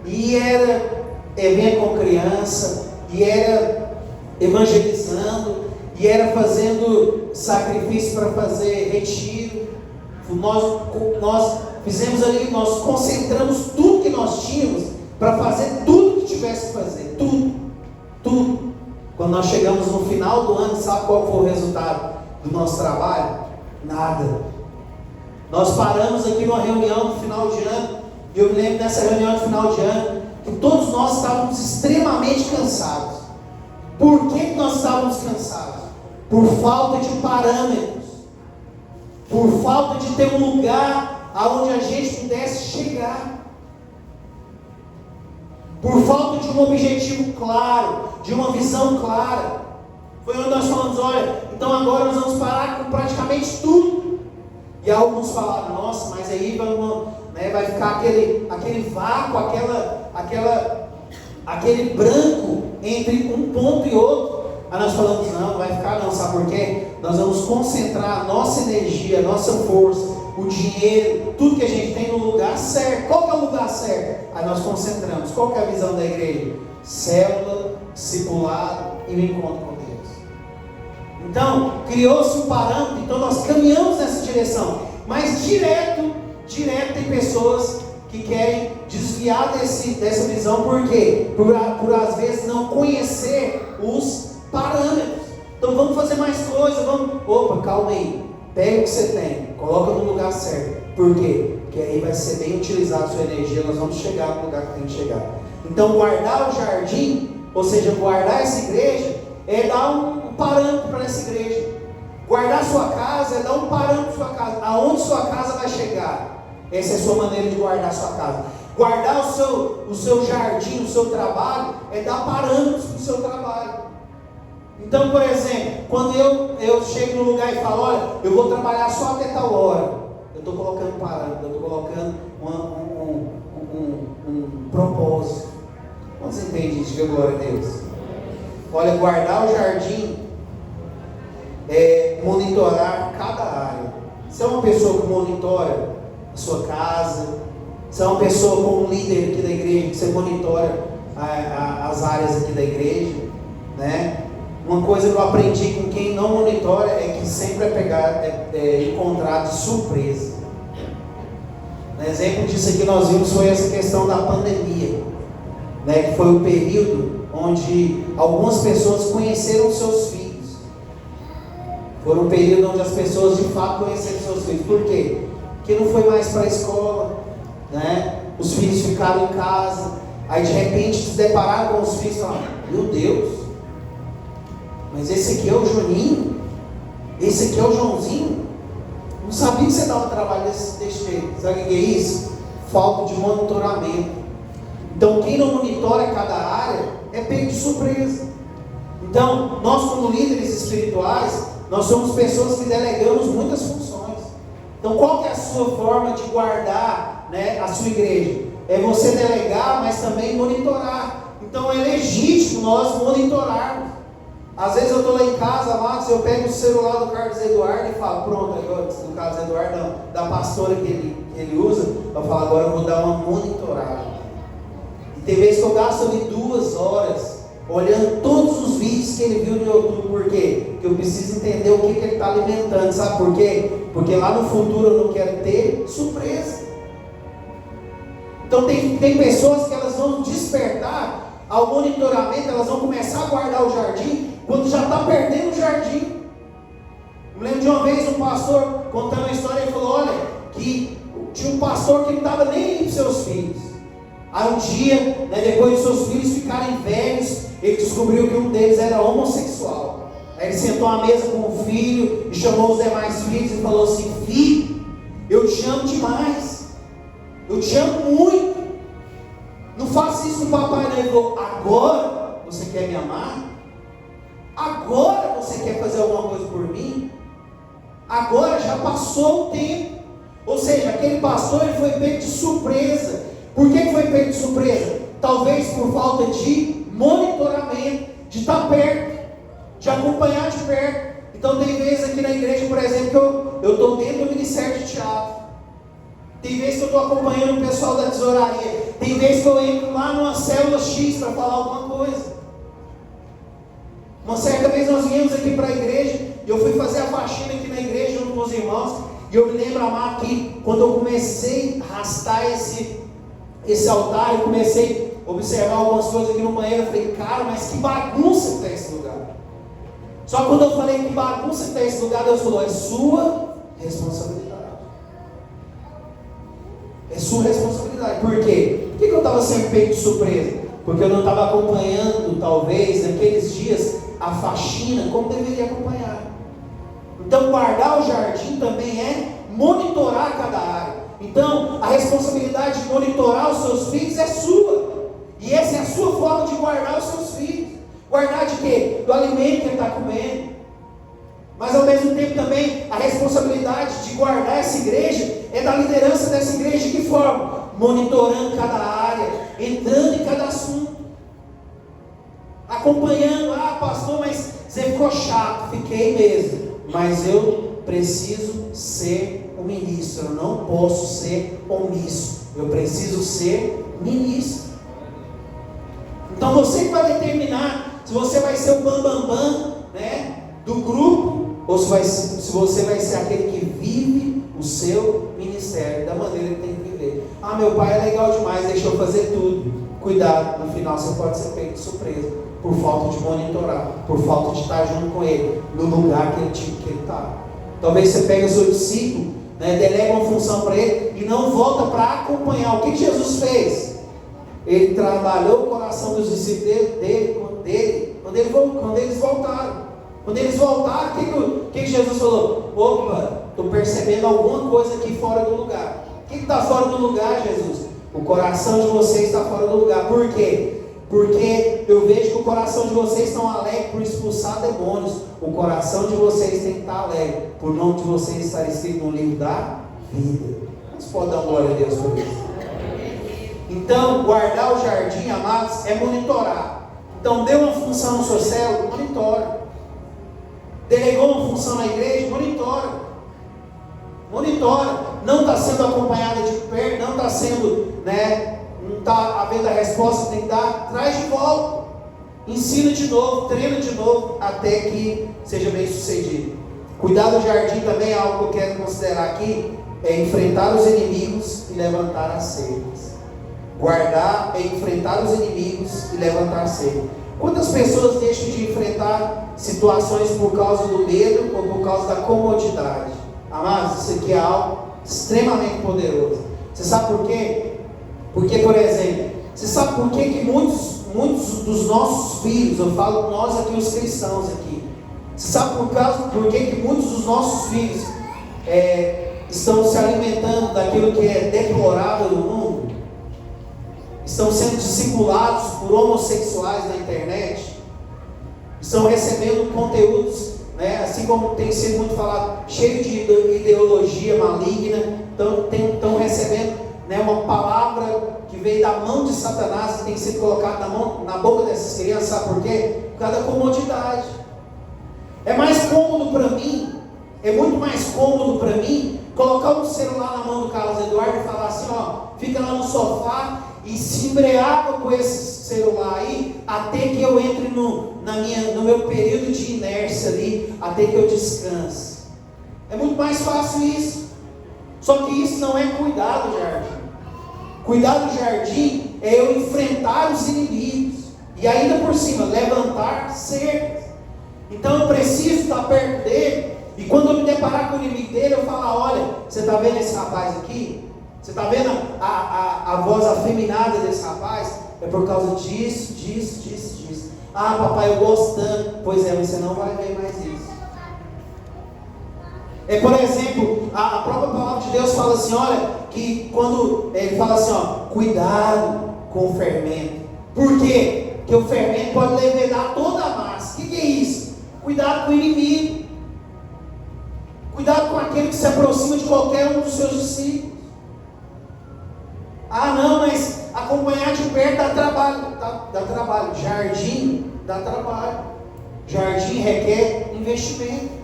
S1: E era evento com criança, e era evangelizando, e era fazendo sacrifício para fazer retiro. Nós fizemos ali, nós concentramos tudo que nós tínhamos para fazer tudo que tivesse que fazer, tudo. Quando nós chegamos no final do ano, sabe qual foi o resultado do nosso trabalho? Nada. Nós paramos aqui numa reunião no final de ano, e eu me lembro dessa reunião de final de ano, que todos nós estávamos extremamente cansados. Por que nós estávamos cansados? Por falta de parâmetros, por falta de ter um lugar aonde a gente pudesse chegar, por falta de um objetivo claro, de uma visão clara. Foi onde nós falamos, olha, então agora nós vamos parar com praticamente tudo. E alguns falaram, nossa, mas aí vamos, né, vai ficar aquele vácuo, aquele branco entre um ponto e outro. Aí nós falamos, não vai ficar não, sabe por quê? Nós vamos concentrar a nossa energia, a nossa força, o dinheiro, tudo que a gente tem no lugar certo. Qual que é o lugar certo? Aí nós concentramos. Qual que é a visão da igreja? Célula, discipulado e o encontro com Deus. Então, criou-se um parâmetro, então nós caminhamos nessa direção. Mas direto tem pessoas que querem desviar dessa visão. Por quê? Por às vezes não conhecer os parâmetros. Então vamos fazer mais coisas, opa, calma aí, pega o que você tem, coloca no lugar certo. Por quê? Porque aí vai ser bem utilizada a sua energia, nós vamos chegar no lugar que tem que chegar. Então guardar o jardim, ou seja, guardar essa igreja, é dar um parâmetro para essa igreja. Guardar sua casa é dar um parâmetro para sua casa, aonde sua casa vai chegar. Essa é a sua maneira de guardar sua casa. Guardar o seu jardim, o seu trabalho, é dar parâmetros para o seu trabalho. Então, por exemplo, quando eu chego no lugar e falo, olha, eu vou trabalhar só até tal hora, eu estou colocando parâmetro, eu estou colocando um propósito. Você entende isso? Diga glória a Deus. Olha, guardar o jardim é monitorar cada área. Você é uma pessoa que monitora a sua casa, você é uma pessoa como um líder aqui da igreja, que você monitora as áreas aqui da igreja, né? Uma coisa que eu aprendi com quem não monitora é que sempre é encontrar de surpresa. Um exemplo disso aqui nós vimos foi essa questão da pandemia, né? Que foi o período onde algumas pessoas conheceram seus filhos. Foi um período onde as pessoas de fato conheceram seus filhos. Por quê? Porque não foi mais para a escola, né? Os filhos ficaram em casa. Aí de repente se depararam com os filhos e falaram, meu Deus, mas esse aqui é o Juninho, esse aqui é o Joãozinho. Não sabia que você dava trabalho desse jeito. Sabe o que é isso? Falta de monitoramento. Então quem não monitora cada área é pego de surpresa. Então nós como líderes espirituais, nós somos pessoas que delegamos muitas funções. Então qual que é a sua forma de guardar, né, a sua igreja? É você delegar, mas também monitorar. Então é legítimo nós monitorarmos. Às vezes eu estou lá em casa, amados, eu pego o celular do Carlos Eduardo e falo, pronto, agora, do Carlos Eduardo não, da pastora que ele usa, eu falo, agora eu vou dar uma monitorada. E tem vezes que eu gasto ali 2 horas olhando todos os vídeos que ele viu no YouTube. Por quê? Porque eu preciso entender o que ele está alimentando. Sabe por quê? Porque lá no futuro eu não quero ter surpresa. Então tem pessoas que elas vão despertar ao monitoramento, elas vão começar a guardar o jardim quando já está perdendo o jardim. Eu lembro de uma vez um pastor contando a história, ele falou, olha, que tinha um pastor que não estava nem aí para os seus filhos. Aí um dia, depois de seus filhos ficarem velhos, ele descobriu que um deles era homossexual. Aí ele sentou à mesa com o filho e chamou os demais filhos e falou assim, filho, eu te amo demais, eu te amo muito, não faça isso com o papai não. Ele falou, agora você quer me amar? Agora você quer fazer alguma coisa por mim? Agora já passou o tempo. Ou seja, aquele pastor ele foi pego de surpresa. Por que foi pego de surpresa? Talvez por falta de monitoramento, de estar perto, de acompanhar de perto. Então tem vezes aqui na igreja, por exemplo, que eu estou dentro do ministério de teatro. Tem vezes que eu estou acompanhando o pessoal da tesouraria. Tem vezes que eu entro lá numa célula X para falar alguma coisa. Uma certa vez nós viemos aqui para a igreja e eu fui fazer a faxina aqui na igreja junto com os irmãos. E eu me lembro, amado, que quando eu comecei a arrastar esse altar, eu comecei a observar algumas coisas aqui no banheiro. Eu falei, cara, mas que bagunça que está esse lugar. Só quando eu falei que bagunça que está esse lugar, Deus falou, é sua responsabilidade. É sua responsabilidade. Por quê? Por que eu estava sendo pego de surpresa? Porque eu não estava acompanhando, talvez, naqueles dias, a faxina como deveria acompanhar. Então, guardar o jardim também é monitorar cada área. Então, a responsabilidade de monitorar os seus filhos é sua. E essa é a sua forma de guardar os seus filhos. Guardar de quê? Do alimento que ele está comendo. Mas ao mesmo tempo também, a responsabilidade de guardar essa igreja é da liderança dessa igreja. De que forma? Monitorando cada área, entrando em cada assunto. Acompanhando, pastor, mas você ficou chato. Fiquei mesmo. Mas eu preciso ser um ministro, eu não posso ser omisso, eu preciso ser ministro. Então você que vai determinar se você vai ser o bambambam, do grupo, ou se você vai ser aquele que vive o seu ministério da maneira que tem que viver. Meu pai é legal demais, deixou eu fazer tudo. Cuidado, no final você pode ser pego de surpresa, por falta de monitorar, por falta de estar junto com ele, no lugar que ele está. Talvez você pegue o seu discípulo, delega uma função para ele, e não volta para acompanhar. O que Jesus fez? Ele trabalhou o coração dos discípulos dele quando eles voltaram. Quando eles voltaram, o que Jesus falou? Opa, estou percebendo alguma coisa aqui fora do lugar. O que está fora do lugar, Jesus? O coração de vocês está fora do lugar. Por quê? Porque eu vejo que o coração de vocês está alegre por expulsar demônios. O coração de vocês tem que estar alegre por o nome de vocês estar escrito no livro da vida. Você pode dar glória a Deus por isso? Então, guardar o jardim, amados, é monitorar. Então, deu uma função no seu céu, monitora. Delegou uma função na igreja, monitora. Monitora. Não está sendo acompanhada de perto, não está sendo, não está havendo a resposta que tem que dar, traz de volta. Ensina de novo, treina de novo, até que seja bem sucedido. Cuidar do jardim também é algo que eu quero considerar aqui, é enfrentar os inimigos e levantar as cercas. Guardar é enfrentar os inimigos e levantar cercas. Quantas pessoas deixam de enfrentar situações por causa do medo ou por causa da comodidade? Amados, isso aqui é algo extremamente poderoso. Você sabe por quê? Porque, por exemplo, você sabe por quê que muitos dos nossos filhos, eu falo nós aqui, os cristãos aqui, você sabe por quê que muitos dos nossos filhos estão se alimentando daquilo que é deplorável no mundo? Estão sendo discipulados por homossexuais na internet, estão recebendo conteúdos, assim como tem sido muito falado, cheio de ideologia maligna, estão recebendo uma palavra que veio da mão de Satanás, que tem sido colocada na boca dessas crianças. Sabe por quê? Por causa da comodidade. É mais cômodo para mim, é muito mais cômodo para mim colocar um celular na mão do Carlos Eduardo e falar assim, fica lá no sofá e se embriaga com esse celular aí, até que eu entre no meu período de inércia ali, até que eu descanse. É muito mais fácil isso. Só que isso não é cuidar do jardim. Cuidar do jardim é eu enfrentar os inimigos. E ainda por cima, levantar cercas. Então eu preciso estar perto dele. E quando eu me deparar com o inimigo dele, eu falo: olha, você está vendo esse rapaz aqui? Você está vendo a voz afeminada desse rapaz? É por causa disso. Ah, papai, eu gosto tanto. Pois é, mas você não vai ver mais isso. É, por exemplo, a própria palavra de Deus fala assim, olha, que quando ele fala assim, ó, cuidado com o fermento. Por quê? Porque o fermento pode levedar toda a massa. O que é isso? Cuidado com o inimigo. Cuidado com aquele que se aproxima de qualquer um dos seus discípulos. Ah, não, mas acompanhar de perto dá trabalho. Dá trabalho. Jardim dá trabalho. Jardim requer investimento.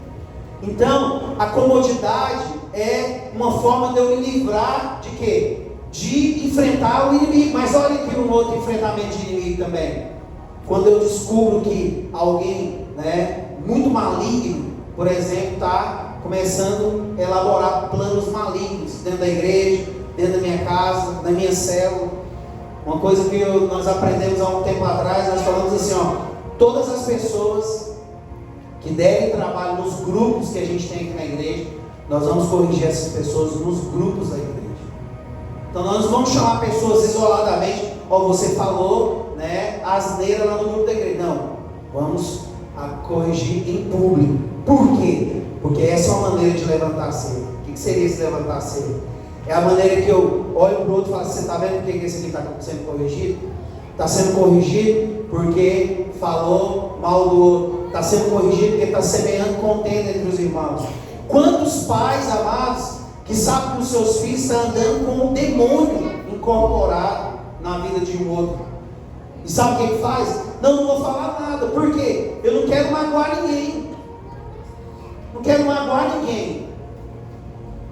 S1: Então, a comodidade é uma forma de eu me livrar de quê? De enfrentar o inimigo. Mas olha aqui um outro enfrentamento de inimigo também. Quando eu descubro que alguém, muito maligno, por exemplo, está começando a elaborar planos malignos dentro da igreja, dentro da minha casa, na minha célula. Uma coisa que nós aprendemos há um tempo atrás, nós falamos assim, ó, todas as pessoas que derem trabalho nos grupos que a gente tem aqui na igreja, nós vamos corrigir essas pessoas nos grupos da igreja. Então nós não vamos chamar pessoas isoladamente, ó, você falou, asneira lá no grupo da igreja. Não, vamos corrigir em público. Por quê? Porque essa é uma maneira de levantar cedo. O que seria esse levantar cedo? É a maneira que eu olho para o outro e falo, você está vendo por que esse aqui está sendo corrigido? Está sendo corrigido porque falou mal do outro. Está sendo corrigido porque está semeando contenda entre os irmãos. Quantos pais, amados, que sabem que os seus filhos estão andando com um demônio incorporado na vida de um outro? E sabe o que faz? Não vou falar nada. Por quê? Eu não quero magoar ninguém. Não quero magoar ninguém.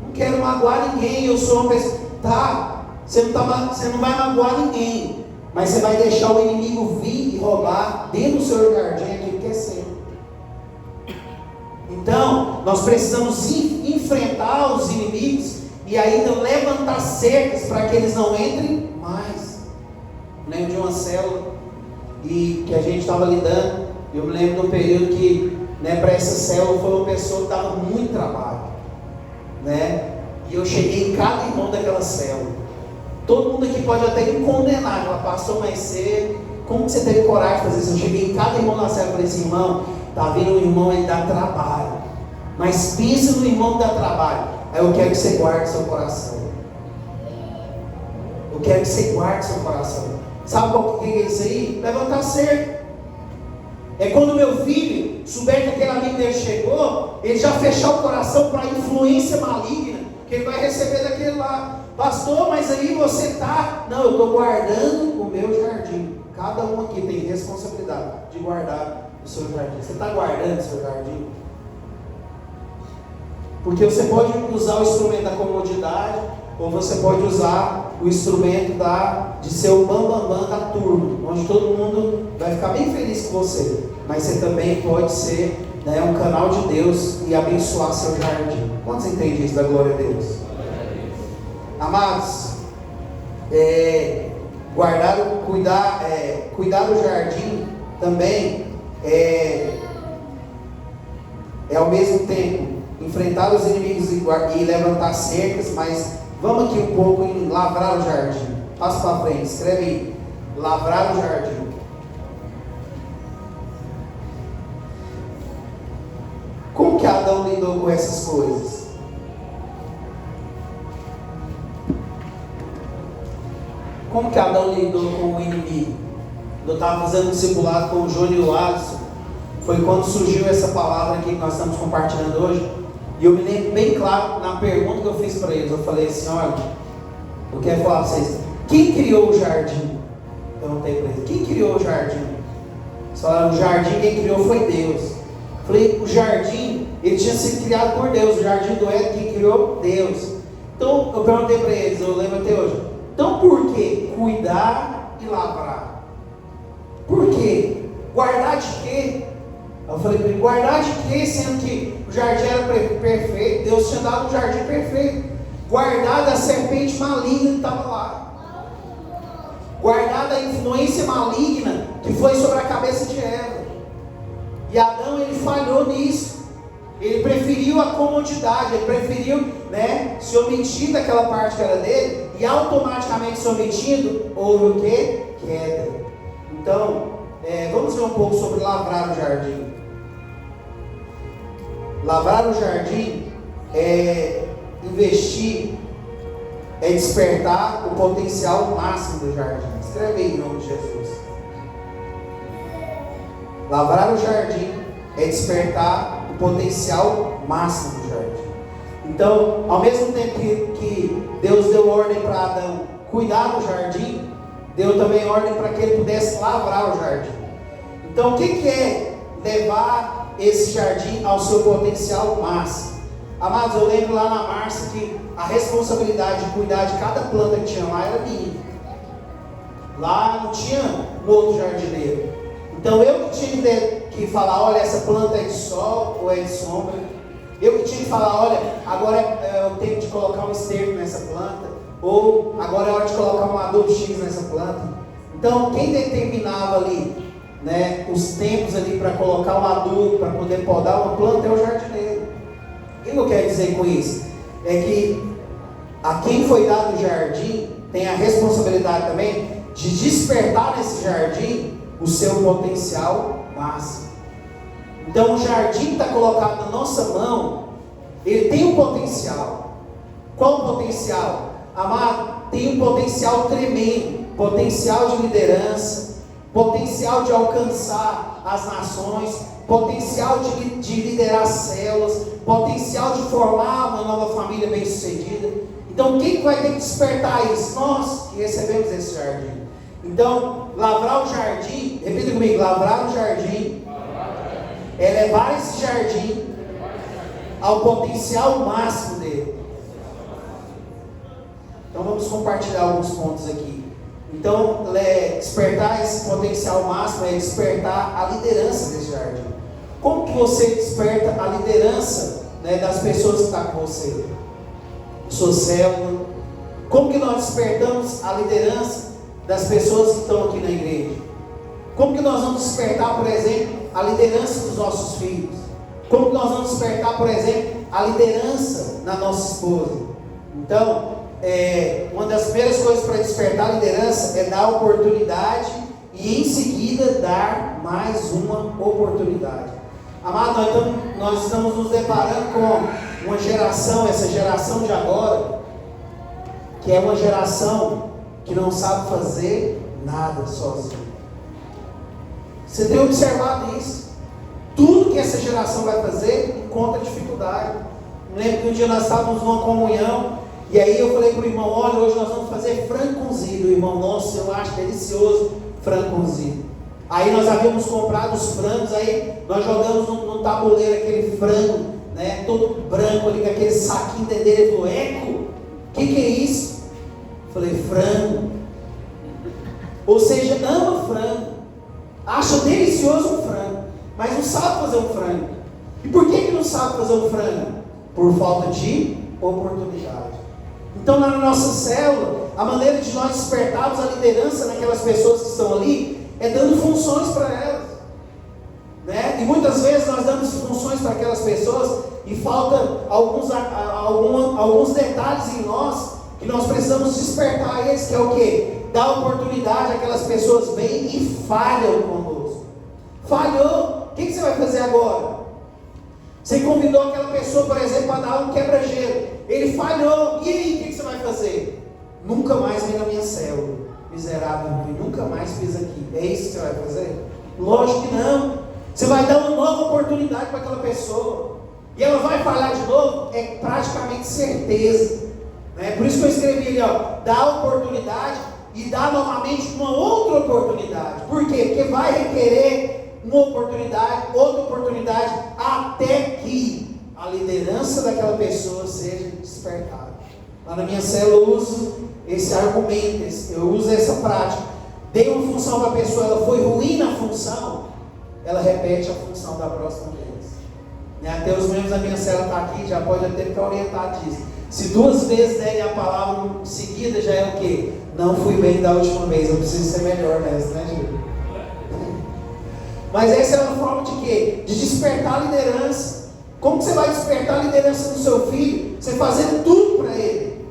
S1: Não quero magoar ninguém. Eu sou uma pessoa... Tá, você não vai magoar ninguém. Mas você vai deixar o inimigo vir e roubar dentro do seu jardim aquilo que é seu. Então, nós precisamos enfrentar os inimigos e ainda levantar cercas para que eles não entrem mais. Eu lembro de uma célula e que a gente estava lidando. Eu me lembro de um período que, para essa célula foi uma pessoa que dava muito trabalho, E eu cheguei em cada irmão daquela célula. Todo mundo aqui pode até me condenar, ela passou mais cedo. Como que você teve coragem de fazer isso? Eu cheguei em cada irmão da célula e falei assim, irmão, está vindo um irmão, ele dá trabalho. Mas pensa no irmão que dá trabalho. Aí eu quero que você guarde seu coração. Eu quero que você guarde seu coração. Sabe qual que é isso aí? Levantar cerca. É quando meu filho souber que aquele amigo dele chegou, ele já fechar o coração para a influência maligna que ele vai receber daquele lá. Pastor, mas aí você está... Não, eu estou guardando o meu jardim. Cada um aqui tem responsabilidade de guardar o seu jardim. Você está guardando o seu jardim? Porque você pode usar o instrumento da comodidade, ou você pode usar o instrumento de ser o bambambam da turma, onde todo mundo vai ficar bem feliz com você. Mas você também pode ser um canal de Deus e abençoar seu jardim. Quantos entendem isso da glória a Deus? Amados, cuidar do jardim também é ao mesmo tempo enfrentar os inimigos e levantar cercas, mas vamos aqui um pouco em lavrar o jardim. Passa para frente, escreve aí, lavrar o jardim. Como que Adão lidou com essas coisas? Como que Adão lidou com o inimigo? Eu estava fazendo um discipulado com o Júnior e o Alisson. Foi quando surgiu essa palavra aqui que nós estamos compartilhando hoje. E eu me lembro bem claro na pergunta que eu fiz para eles. Eu falei assim, olha, eu quero falar para vocês. Quem criou o jardim? Eu perguntei para eles. Quem criou o jardim? Eles falaram, o jardim quem criou foi Deus. Eu falei, o jardim, ele tinha sido criado por Deus. O jardim do Éden, quem criou? Deus. Então, eu perguntei para eles, eu lembro até hoje. Então por que cuidar e lavrar? Por quê? Guardar de quê? Eu falei para ele, guardar de quê? Sendo que o jardim era perfeito, Deus tinha dado um jardim perfeito. Guardar da serpente maligna que estava lá. Guardar da influência maligna que foi sobre a cabeça de Eva. E Adão, ele falhou nisso. Ele preferiu a comodidade, ele preferiu, se omitir daquela parte que era dele, e automaticamente se omitindo, houve o quê? Queda. Então, vamos ver um pouco sobre lavrar o jardim. Lavrar o jardim é investir, é despertar o potencial máximo do jardim. Escreve aí em nome de Jesus. Lavrar o jardim é despertar o potencial máximo do jardim. Então, ao mesmo tempo que Deus deu ordem para Adão cuidar do jardim, deu também ordem para que ele pudesse lavrar o jardim. Então, o que é levar esse jardim ao seu potencial máximo? Amados, eu lembro lá na Márcia que a responsabilidade de cuidar de cada planta que tinha lá era minha. Lá não tinha um outro jardineiro. Então eu que tinha que falar, olha, essa planta é de sol ou é de sombra. Eu que tinha que falar, olha, agora é o tempo de colocar um esterco nessa planta. Ou agora é hora de colocar um adubo X nessa planta. Então quem determinava ali, os tempos ali para colocar um adubo, para poder podar uma planta, é o jardineiro. O que eu quero dizer com isso? É que a quem foi dado o jardim tem a responsabilidade também de despertar nesse jardim o seu potencial máximo. Então o jardim está colocado na nossa mão, ele tem um potencial. Qual o potencial? Amado, tem um potencial tremendo, potencial de liderança, potencial de alcançar as nações, potencial de liderar células, potencial de formar uma nova família bem-sucedida. Então quem vai ter que despertar isso? Nós que recebemos esse jardim. Então, lavrar o jardim, repita comigo, lavrar o jardim é levar esse jardim ao potencial máximo dele. Então vamos compartilhar alguns pontos aqui. Então, despertar esse potencial máximo é despertar a liderança desse jardim. Como que você desperta a liderança das pessoas que estão com você? Sua célula. Como que nós despertamos a liderança das pessoas que estão aqui na igreja? Como que nós vamos despertar, por exemplo, a liderança dos nossos filhos? Como que nós vamos despertar, por exemplo, a liderança na nossa esposa? Então, uma das primeiras coisas para despertar a liderança é dar oportunidade e em seguida dar mais uma oportunidade. Amado, nós estamos nos deparando com uma geração, essa geração de agora, que é uma geração que não sabe fazer nada sozinho. Você tem observado isso? Tudo que essa geração vai fazer encontra dificuldade. Me lembro que um dia nós estávamos numa comunhão, e aí eu falei para o irmão, olha, hoje nós vamos fazer frango cozido. O irmão, nossa, eu acho delicioso frango cozido. Aí nós havíamos comprado os frangos, aí nós jogamos no tabuleiro aquele frango, todo branco ali, com aquele saquinho dele. Ele falou, Eco, o que é isso? Eu falei, frango. Ou seja, ama frango, acha delicioso um frango, mas não sabe fazer um frango. E por que não sabe fazer um frango? Por falta de oportunidade. Então, na nossa célula, a maneira de nós despertarmos a liderança naquelas pessoas que estão ali é dando funções para elas. E muitas vezes nós damos funções para aquelas pessoas e falta alguns detalhes em nós que nós precisamos despertar eles, que é o quê? Dar oportunidade àquelas pessoas vêm e falham conosco. Falhou, o que você vai fazer agora? Você convidou aquela pessoa, por exemplo, para dar um quebra-gelo. Ele falhou, e aí, o que você vai fazer? Nunca mais vem na minha célula, miserável, e nunca mais pisa aqui. É isso que você vai fazer? Lógico que não. Você vai dar uma nova oportunidade para aquela pessoa, e ela vai falhar de novo, é praticamente certeza. Por isso que eu escrevi ali, dá oportunidade e dá novamente uma outra oportunidade. Por quê? Porque vai requerer uma oportunidade, outra oportunidade, até que a liderança daquela pessoa seja despertada. Lá na minha célula eu uso esse argumento, eu uso essa prática. Dei uma função para a pessoa, ela foi ruim na função, ela repete a função da próxima vez. Até os membros da minha célula estão aqui, já pode até ficar orientado disso. Se 2 vezes derem a palavra seguida, já é o quê? Não fui bem da última vez, eu preciso ser melhor nessa, Júlio? Mas essa é uma forma de quê? De despertar a liderança. Como que você vai despertar a liderança do seu filho? Você fazendo tudo para ele.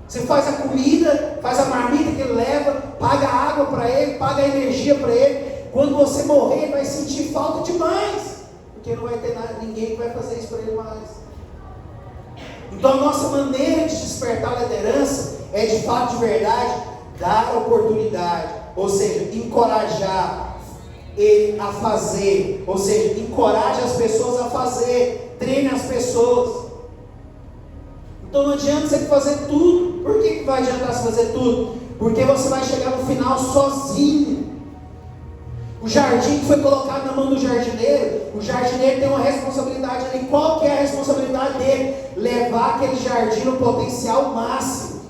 S1: Você faz a comida, faz a marmita que ele leva, paga a água para ele, paga a energia para ele. Quando você morrer, ele vai sentir falta demais, porque não vai ter ninguém que vai fazer isso para ele mais. Então a nossa maneira de despertar a liderança é de fato, de verdade, dar oportunidade, ou seja, encorajar ele a fazer, ou seja, encoraje as pessoas a fazer, treine as pessoas. Então não adianta você fazer tudo. Por que vai adiantar você fazer tudo? Porque você vai chegar no final sozinho. O jardim que foi colocado na mão do jardineiro, o jardineiro tem uma responsabilidade ali. Qual que é a responsabilidade dele? Levar aquele jardim no potencial máximo.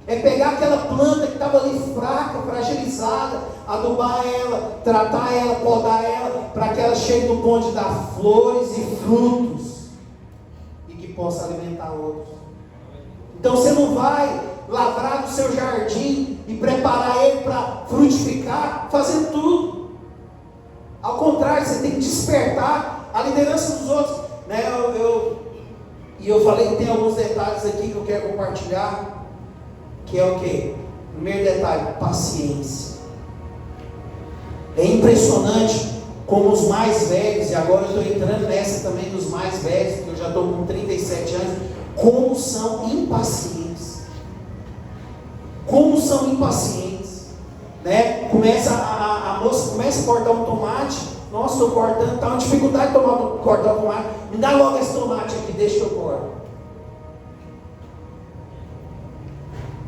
S1: É pegar aquela planta que estava ali fraca, fragilizada, adubar ela, tratar ela, podar ela, para que ela chegue no ponto de dar flores e frutos, e que possa alimentar outros. Então você não vai lavrar o seu jardim e preparar ele para frutificar fazendo tudo. Ao contrário, você tem que despertar a liderança dos outros, né? Eu falei que tem alguns detalhes aqui que eu quero compartilhar, que é o quê? Primeiro detalhe, paciência. É impressionante como os mais velhos, e agora eu estou entrando nessa também dos mais velhos, porque eu já estou com 37 anos, como são impacientes. Como são impacientes, né? A moça começa a cortar um tomate. Nossa, estou cortando, está uma dificuldade de cortar o tomate. Me dá logo esse tomate aqui, deixa que eu corto.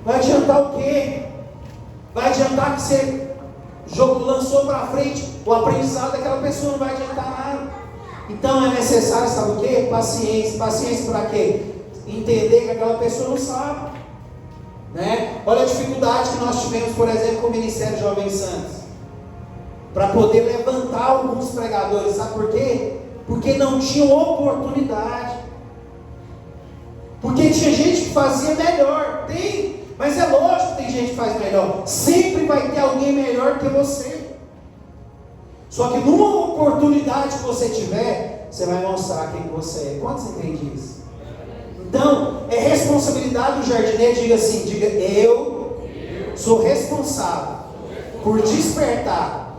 S1: Vai adiantar o quê? Vai adiantar que você lançou para frente o aprendizado daquela pessoa, não vai adiantar nada. Então é necessário, sabe o quê? Paciência. Paciência para quê? Entender que aquela pessoa não sabe, né? Olha a dificuldade que nós tivemos, por exemplo, com o Ministério Jovens Santos, para poder levantar alguns pregadores. Sabe por quê? Porque não tinham oportunidade, porque tinha gente que fazia melhor. Tem, mas é lógico que tem gente que faz melhor. Sempre vai ter alguém melhor que você. Só que numa oportunidade que você tiver, você vai mostrar quem você é. Quantos entendem isso? Então, é responsabilidade do jardineiro. Diga assim, eu sou responsável por despertar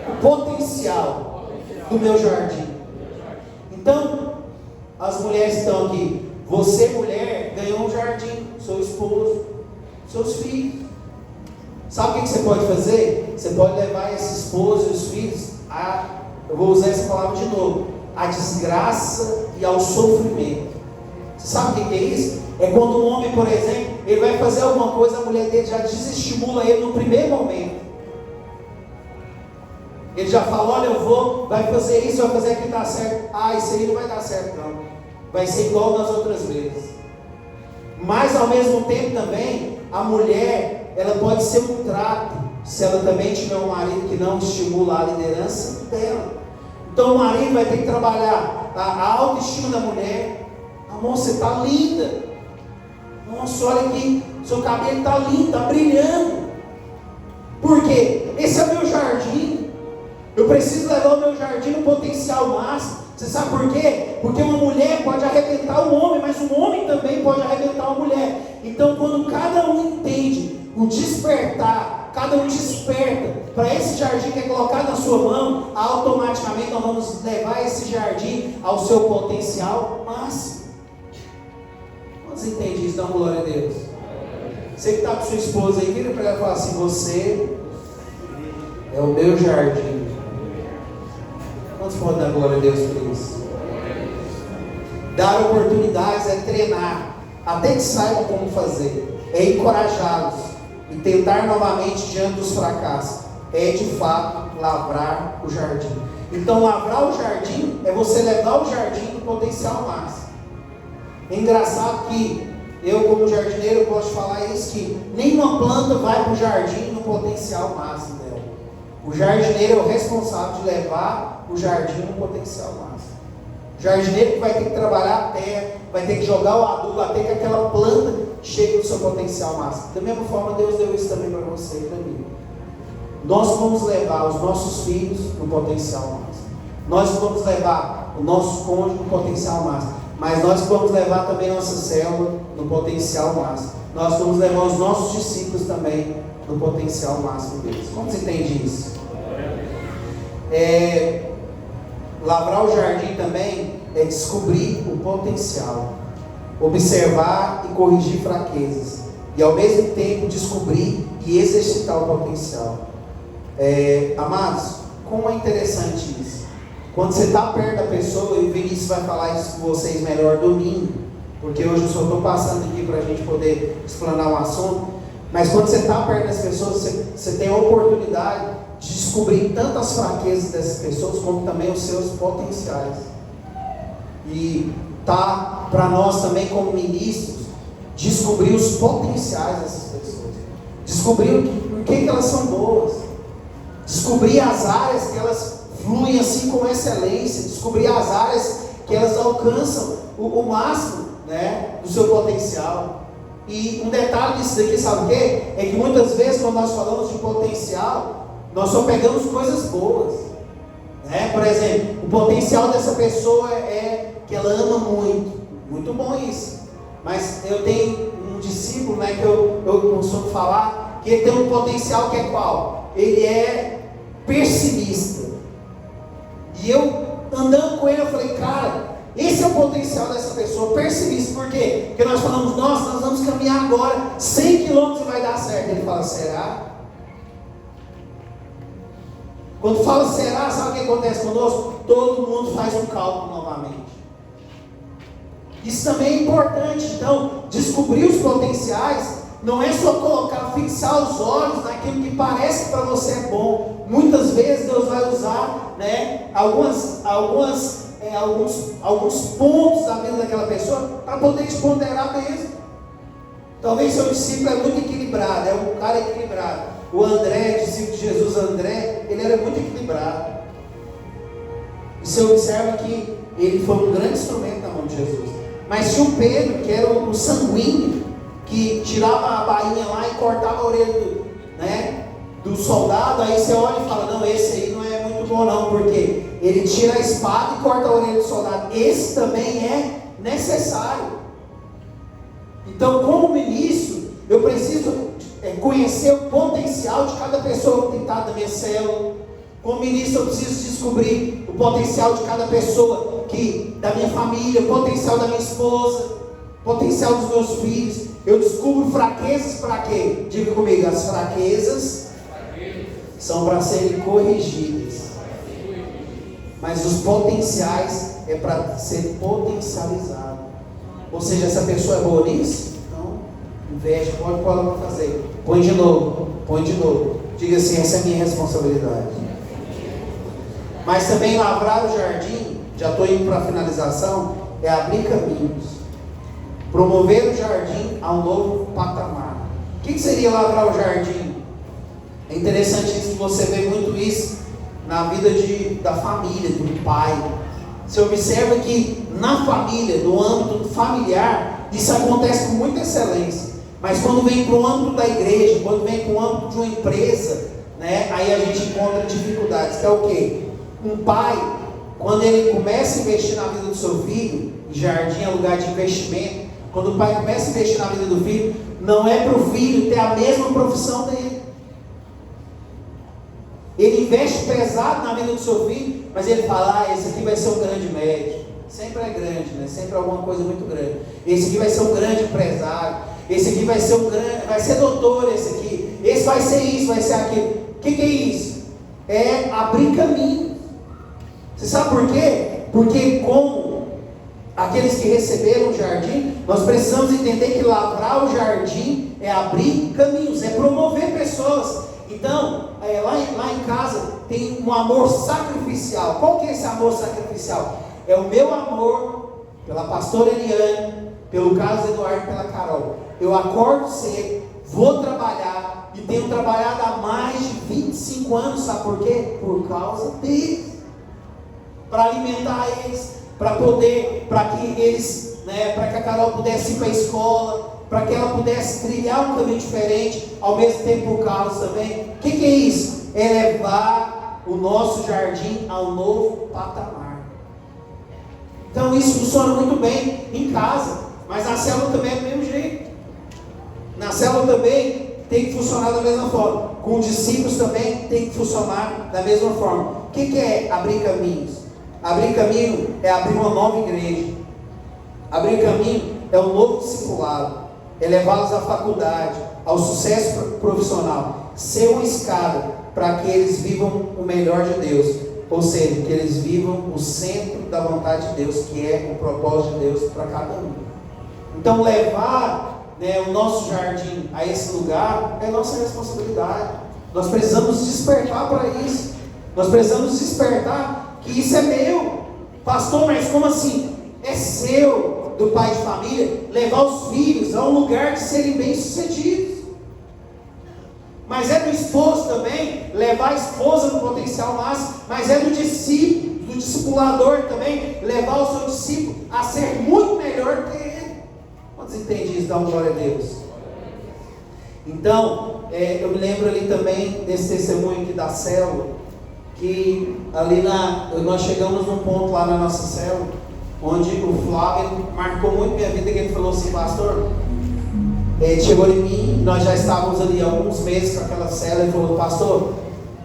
S1: o potencial do meu jardim. Então, as mulheres estão aqui. Você, mulher, ganhou um jardim, seu esposo, seus filhos. Sabe o que você pode fazer? Você pode levar esse esposo e os filhos eu vou usar essa palavra de novo, a desgraça e ao sofrimento. Você sabe o que é isso? É quando um homem, por exemplo, ele vai fazer alguma coisa, a mulher dele já desestimula ele no primeiro momento. Ele já fala, olha, vai fazer isso, vai fazer aquilo, dá certo. Isso aí não vai dar certo não. Vai ser igual nas outras vezes. Mas ao mesmo tempo também, a mulher, ela pode ser um trato, se ela também tiver um marido que não estimula a liderança dela. Então o marido vai ter que trabalhar a autoestima da mulher. Amor, você está linda. Nossa, olha aqui, seu cabelo está lindo, está brilhando. Por quê? Esse é o meu jardim. Eu preciso levar o meu jardim no potencial máximo. Você sabe por quê? Porque uma mulher pode arrebentar um homem, mas um homem também pode arrebentar uma mulher. Então quando cada um entende o despertar, cada um desperta para esse jardim que é colocado na sua mão, automaticamente nós vamos levar esse jardim ao seu potencial máximo. Quantos entendem isso? Dá uma glória a Deus. Você que está com sua esposa aí, vira para ela e fala assim, você é o meu jardim. Quantos podem dar glória a Deus por isso? Dar oportunidades é treinar, até que saibam como fazer, é encorajá-los e tentar novamente diante dos fracassos, é de fato lavrar o jardim. Então lavrar o jardim é você levar o jardim no potencial máximo. É engraçado que eu, como jardineiro, eu posso falar isso, que nenhuma planta vai para o jardim no potencial máximo dela. O jardineiro é o responsável de levar o jardim no potencial máximo. O jardineiro que vai ter que trabalhar a terra, vai ter que jogar o adubo até que aquela planta chegue no seu potencial máximo. Da mesma forma, Deus deu isso também para você e para mim. nós vamos levar os nossos filhos no potencial máximo. Nós vamos levar o nosso cônjuge no potencial máximo. Mas nós vamos levar também nossa célula no potencial máximo. Nós vamos levar os nossos discípulos também no potencial máximo deles. Como você entende isso? Lavrar o jardim também é descobrir o potencial, observar e corrigir fraquezas, e ao mesmo tempo descobrir e exercitar o potencial. Amados, como é interessante isso. Quando você está perto da pessoa, e o Vinícius vai falar isso com vocês melhor domingo, porque hoje eu só estou passando aqui para a gente poder explanar o assunto, mas quando você está perto das pessoas, você tem a oportunidade de descobrir tanto as fraquezas dessas pessoas, como também os seus potenciais. E tá para nós também como ministros, descobrir os potenciais dessas pessoas, descobrir por que elas são boas, descobrir as áreas que elas fluem assim com excelência, descobrir as áreas que elas alcançam o máximo, né, do seu potencial. E um detalhe disso daqui, sabe o quê? É que muitas vezes quando nós falamos de potencial, nós só pegamos coisas boas, né? Por exemplo, o potencial dessa pessoa é que ela ama muito bom isso. Mas eu tenho um discípulo, né, que eu costumo falar, que ele tem um potencial que é qual? Ele é pessimista. E eu, andando com ele, eu falei, cara, esse é o potencial dessa pessoa, pessimista. Por quê? Porque nós falamos, nossa, nós vamos caminhar agora 100 km e vai dar certo. Ele fala, será? Quando fala será, sabe o que acontece conosco? Todo mundo faz um cálculo novamente. Isso também é importante. Então, descobrir os potenciais não é só colocar, fixar os olhos naquilo que parece que para você é bom. Muitas vezes Deus vai usar, né, alguns pontos da vida daquela pessoa para poder te ponderar mesmo. Talvez seu discípulo é muito equilibrado, é um cara equilibrado. O André, discípulo de Jesus, André, ele era muito equilibrado. E você observa que ele foi um grande instrumento na mão de Jesus. Mas tinha o Pedro, que era o sanguíneo, que tirava a bainha lá e cortava a orelha do soldado. Aí você olha e fala, não, esse aí não é muito bom não, porque ele tira a espada e corta a orelha do soldado. Esse também é necessário. Então, como ministro, eu preciso conhecer o potencial de cada pessoa que está na minha célula. Como ministro, eu preciso descobrir o potencial de cada pessoa da minha família, o potencial da minha esposa, o potencial dos meus filhos. Eu descubro fraquezas para quê? Diga comigo, as fraquezas são para serem corrigidas, mas os potenciais é para ser potencializado. Ou seja, essa pessoa é boa nisso? Então, investe, pode fazer. Põe de novo. Diga assim, essa é a minha responsabilidade. Mas também lavrar o jardim, já estou indo para a finalização, é abrir caminhos. Promover o jardim a um novo patamar. O que seria lavrar o jardim? É interessante isso, que você vê muito isso na vida da família, do pai. Você observa que na família, no âmbito familiar, isso acontece com muita excelência. Mas quando vem para o âmbito da igreja, quando vem para o âmbito de uma empresa, né, aí a gente encontra dificuldades. Que é o quê? Um pai, quando ele começa a investir na vida do seu filho, jardim é lugar de investimento. Quando o pai começa a investir na vida do filho, não é para o filho ter a mesma profissão dele. Ele investe pesado na vida do seu filho, mas ele fala, esse aqui vai ser um grande médico. Sempre é grande, né? Sempre é alguma coisa muito grande. Esse aqui vai ser um grande empresário. Esse aqui vai ser doutor, esse vai ser isso, vai ser aquilo. O que é isso? É abrir caminho. Você sabe por quê? Porque como aqueles que receberam o jardim, nós precisamos entender que lavrar o jardim é abrir caminhos, é promover pessoas. Então, lá em casa tem um amor sacrificial. Qual que é esse amor sacrificial? É o meu amor pela pastora Eliane, pelo Carlos Eduardo e pela Carol. Eu acordo cedo, vou trabalhar e tenho trabalhado há mais de 25 anos, sabe por quê? Por causa deles. Para alimentar eles, para que eles, para que a Carol pudesse ir para a escola, para que ela pudesse trilhar um caminho diferente, ao mesmo tempo o Carlos também. O que é isso? é levar o nosso jardim ao novo patamar. Então isso funciona muito bem em casa, mas na célula também é do mesmo jeito. Na célula também tem que funcionar da mesma forma. Com os discípulos também tem que funcionar da mesma forma. O que é abrir caminhos? Abrir caminho é abrir uma nova igreja. Abrir caminho é um novo discipulado, é levá-los à faculdade, ao sucesso profissional, ser uma escada para que eles vivam o melhor de Deus, ou seja, que eles vivam o centro da vontade de Deus, que é o propósito de Deus para cada um. Então levar, o nosso jardim a esse lugar é nossa responsabilidade. Nós precisamos despertar para isso. Nós precisamos despertar que isso é meu. Pastor, mas como assim? É seu, do pai de família, levar os filhos a um lugar de serem bem-sucedidos. Mas é do esposo também, levar a esposa no potencial máximo. Mas é do discípulo, do discipulador também, levar o seu discípulo a ser muito melhor que ele. Quantos entendem isso? Dá uma glória a Deus. Então, eu me lembro ali também desse testemunho aqui da célula, que ali nós chegamos num ponto lá na nossa célula, onde o Flávio marcou muito minha vida, que ele falou assim: pastor, ele chegou em mim, nós já estávamos ali alguns meses com aquela célula, e falou: pastor,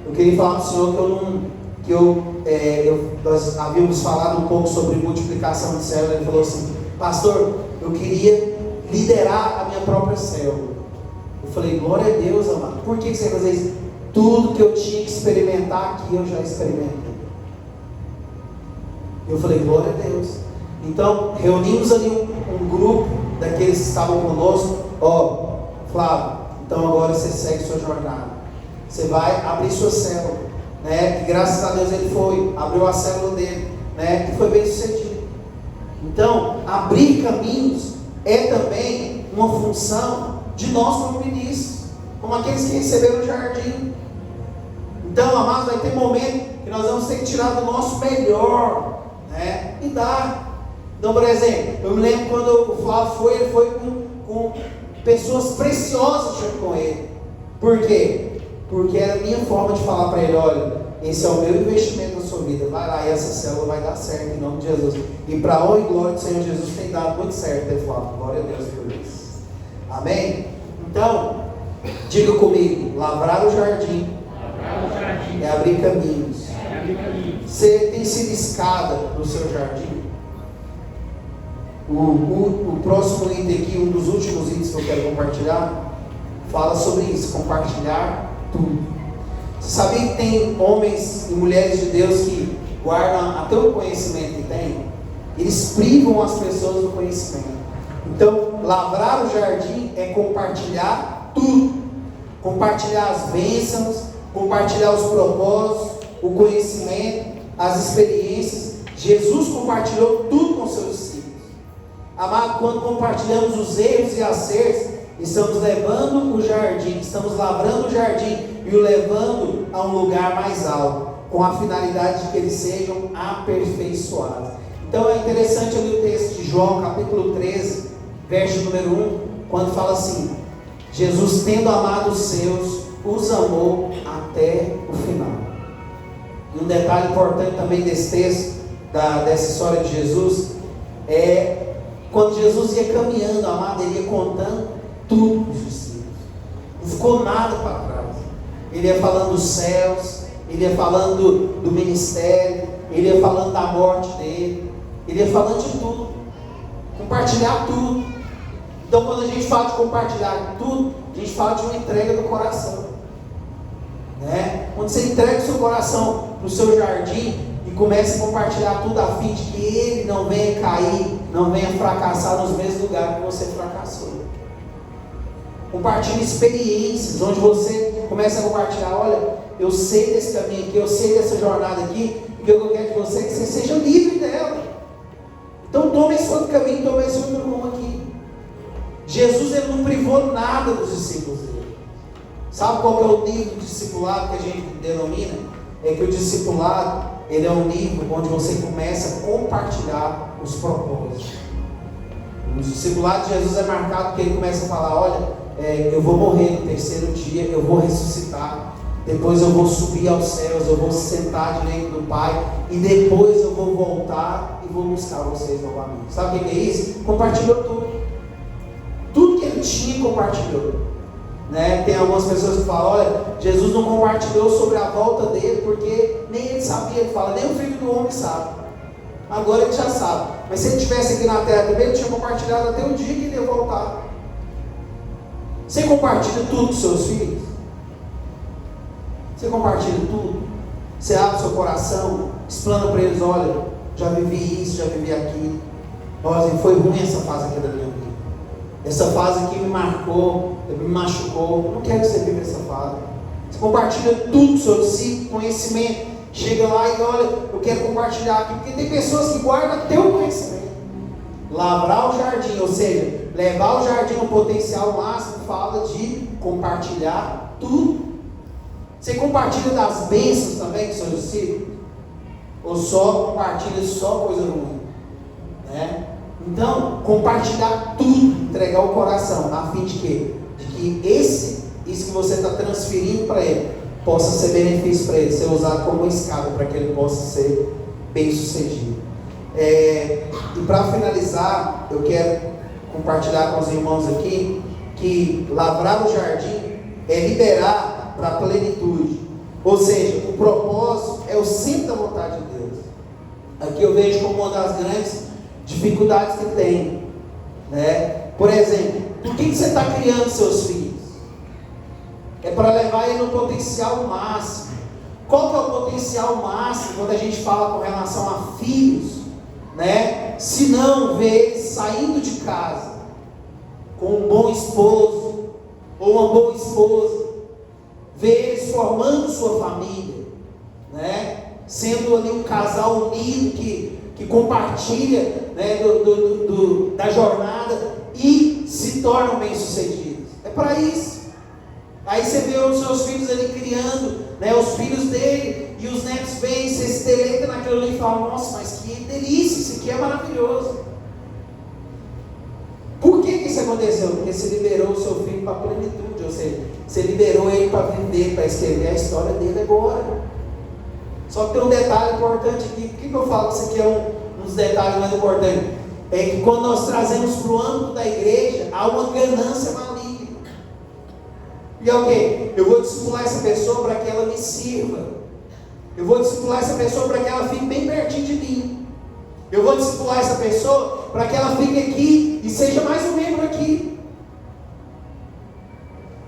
S1: eu queria falar para o senhor nós havíamos falado um pouco sobre multiplicação de célula. Ele falou assim: pastor, eu queria liderar a minha própria célula. Eu falei: glória a Deus, amado. Por que você vai fazer isso? Tudo que eu tinha que experimentar aqui, eu já experimentei. Eu falei: glória a Deus. Então, reunimos ali um grupo daqueles que estavam conosco. Flávio, então agora você segue sua jornada. Você vai abrir sua célula, E graças a Deus ele abriu a célula dele, E foi bem sucedido. Então, abrir caminhos é também uma função de nós como ministros, como aqueles que receberam o jardim. Então, amados, vai ter momento que nós vamos ter que tirar do nosso melhor, e dar. Então, por exemplo, eu me lembro quando o Flávio ele foi com pessoas preciosas junto com ele. Por quê? Porque era a minha forma de falar para ele: olha, esse é o meu investimento na sua vida, vai lá e essa célula vai dar certo em nome de Jesus. E para a honra e glória do Senhor Jesus tem dado muito certo, Flávio. Glória a Deus por isso. Amém? Então, diga comigo: lavrar o jardim é abrir caminhos. Você tem sido escada no seu jardim? O próximo item aqui, um dos últimos itens que eu quero compartilhar, fala sobre isso: compartilhar tudo. Você sabia que tem homens e mulheres de Deus que guardam até o conhecimento que tem? Eles privam as pessoas do conhecimento. Então, lavrar o jardim é compartilhar tudo. Compartilhar as bênçãos, compartilhar os propósitos, o conhecimento, as experiências. Jesus compartilhou tudo com seus discípulos. Amado, quando compartilhamos os erros e acertos, estamos levando o jardim, estamos lavrando o jardim e o levando a um lugar mais alto, com a finalidade de que eles sejam aperfeiçoados. Então é interessante ali o texto de João, capítulo 13, verso número 1, quando fala assim: Jesus, tendo amado os seus, os amou até o final. E um detalhe importante também desse texto, dessa história de Jesus, é quando Jesus ia caminhando, amado, ele ia contando tudo para os discípulos. Não ficou nada para trás. Ele ia falando dos céus, ele ia falando do ministério, ele ia falando da morte dele, ele ia falando de tudo. Compartilhar tudo. Então, quando a gente fala de compartilhar tudo, a gente fala de uma entrega do coração. Quando você entrega o seu coração para o seu jardim e começa a compartilhar tudo a fim de que ele não venha cair, não venha fracassar nos mesmos lugares que você fracassou. Compartilhe experiências, onde você começa a compartilhar: olha, eu sei desse caminho aqui, eu sei dessa jornada aqui, e o que eu quero de você é que você seja livre dela. Então tome esse outro caminho, tome esse outro rumo aqui. Jesus, ele não privou nada dos discípulos dele. Sabe qual que é o nível de discipulado que a gente denomina? É que o discipulado, ele é um nível onde você começa a compartilhar os propósitos. O discipulado de Jesus é marcado porque ele começa a falar: olha, eu vou morrer no terceiro dia, eu vou ressuscitar. depois eu vou subir aos céus, eu vou sentar direito do Pai, e depois eu vou voltar e vou buscar vocês novamente. Sabe o que é isso? Compartilhou tudo. Tudo que ele tinha, compartilhou. Né? Tem algumas pessoas que falam, olha, Jesus não compartilhou sobre a volta dele, porque nem ele sabia. Ele fala, nem o Filho do Homem sabe. Agora ele já sabe. Mas se ele estivesse aqui na terra também, ele tinha compartilhado até o dia que ele ia voltar. Você compartilha tudo com seus filhos? Você compartilha tudo? Você abre seu coração, explana para eles, olha, já vivi isso, já vivi aquilo. Olha, foi ruim essa fase aqui da minha vida. Essa fase aqui me marcou, me machucou. Eu não quero que você viva essa fase. Você compartilha tudo com seu discípulo, conhecimento. Chega lá e olha, eu quero compartilhar aqui, porque tem pessoas que guardam teu conhecimento. Lavrar o jardim, ou seja, levar o jardim no potencial máximo, fala de compartilhar tudo. Você compartilha das bênçãos também com seus discípulos? Ou só compartilha só coisa ruim? Né? Então, compartilhar tudo, entregar o coração, a fim de quê? De que isso que você está transferindo para ele, possa ser benefício para ele, ser usado como uma escada para que ele possa ser bem sucedido. E para finalizar, eu quero compartilhar com os irmãos aqui que lavrar o jardim é liberar para a plenitude. Ou seja, o propósito é o centro da vontade de Deus. Aqui eu vejo como uma das grandes dificuldades que tem, né? Por exemplo, por que você está criando seus filhos? É para levar ele no potencial máximo. Qual que é o potencial máximo quando a gente fala com relação a filhos, né? Se não ver eles saindo de casa com um bom esposo ou uma boa esposa, ver eles formando sua família, né? Sendo ali um casal unido que compartilha, né, da jornada e se tornam bem-sucedidos. É para isso. Aí você vê os seus filhos ali criando, né, os filhos dele, e os netos vêm, você se deleita naquilo ali e fala, nossa, mas que delícia, isso aqui é maravilhoso. Por que isso aconteceu? Porque você liberou o seu filho para a plenitude, ou seja, você liberou ele para viver, para escrever a história dele agora. Só que tem um detalhe importante aqui. Por que eu falo que isso aqui é um dos detalhes mais importantes? É que quando nós trazemos para o âmbito da igreja, há uma ganância maligna. E é o quê? Eu vou discipular essa pessoa para que ela me sirva. Eu vou discipular essa pessoa para que ela fique bem pertinho de mim. Eu vou discipular essa pessoa para que ela fique aqui e seja mais um membro aqui.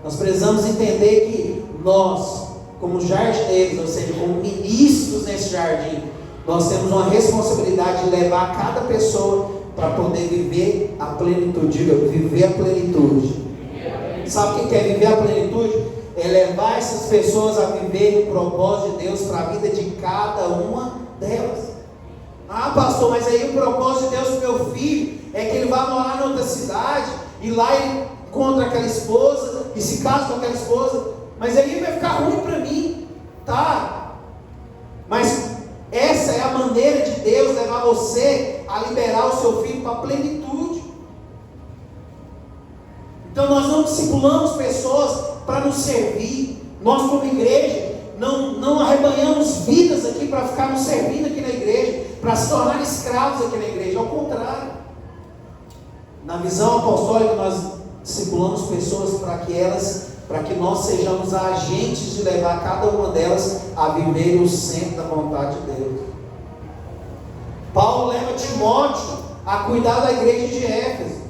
S1: Nós precisamos entender que nós, como jardineiros, ou seja, como ministros nesse jardim, nós temos uma responsabilidade de levar cada pessoa para poder viver a plenitude. Diga, viver a plenitude. Sabe o que é viver a plenitude? É levar essas pessoas a viver o propósito de Deus para a vida de cada uma delas. Ah, pastor, mas aí o propósito de Deus para o meu filho é que ele vá morar em outra cidade e lá ele encontra aquela esposa e se casa com aquela esposa, mas aí vai ficar ruim para mim, tá? Mas essa é a maneira de Deus levar você a liberar o seu filho para a plenitude. Então nós não discipulamos pessoas para nos servir. Nós como igreja não arrebanhamos vidas aqui para ficar nos servindo aqui na igreja, para se tornar escravos aqui na igreja. Ao contrário, na visão apostólica nós discipulamos pessoas para que nós sejamos agentes de levar cada uma delas a viver o centro da vontade de Deus. Paulo leva Timóteo a cuidar da igreja de Éfeso.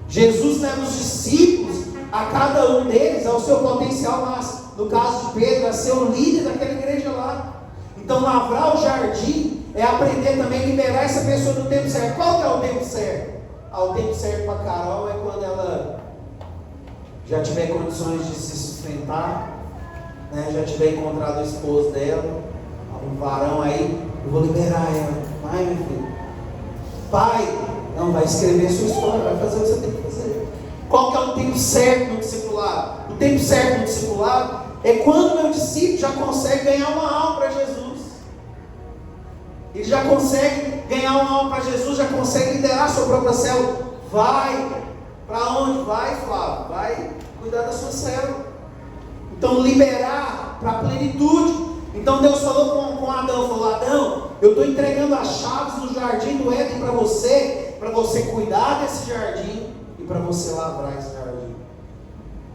S1: Jesus leva os discípulos, a cada um deles, ao seu potencial máximo. No caso de Pedro, a ser o líder daquela igreja lá. Então, lavrar o jardim é aprender também a liberar essa pessoa no tempo certo. Qual que é o tempo certo? O tempo certo para Carol é quando ela já tiver condições de se sustentar, né? Já tiver encontrado o esposo dela, um varão aí, eu vou liberar ela. Vai, meu filho. Pai, não, vai escrever sua história, vai fazer o que você tem que fazer. Qual que é o tempo certo no discipulado? O tempo certo no discipulado é quando meu discípulo já consegue ganhar uma alma para Jesus. Ele já consegue ganhar uma alma para Jesus, já consegue liderar a sua própria célula. Vai, para onde? Vai, Flávio, vai cuidar da sua célula. O Então liberar para a plenitude. Então Deus falou com Adão, falou: Adão, eu estou entregando as chaves do jardim do Éden para você cuidar desse jardim e para você lavrar esse jardim.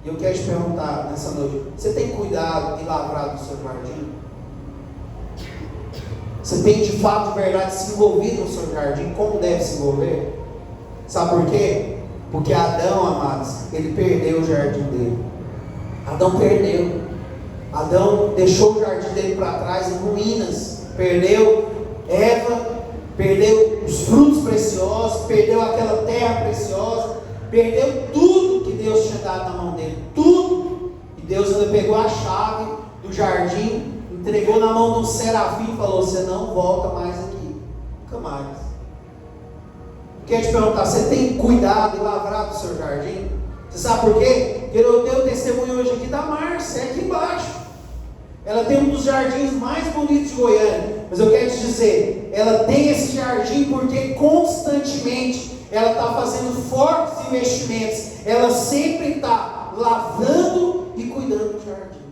S1: E eu quero te perguntar nessa noite: você tem cuidado e lavrado o seu jardim? Você tem de fato, de verdade, se envolvido no seu jardim como deve se envolver? Sabe por quê? Porque Adão, amados, ele perdeu o jardim dele. Adão perdeu. Adão deixou o jardim dele para trás em ruínas. Perdeu Eva, perdeu os frutos preciosos, perdeu aquela terra preciosa, perdeu tudo que Deus tinha dado na mão dele. Tudo. E Deus ainda pegou a chave do jardim, entregou na mão de um serafim e falou: você não volta mais aqui. Nunca mais. Quero te perguntar: você tem cuidado e lavrado o seu jardim? Você sabe por quê? Porque eu dei o testemunho hoje aqui da Márcia, é aqui embaixo. Ela tem um dos jardins mais bonitos de Goiânia. Mas eu quero te dizer, ela tem esse jardim porque constantemente ela está fazendo fortes investimentos. Ela sempre está lavrando e cuidando do jardim.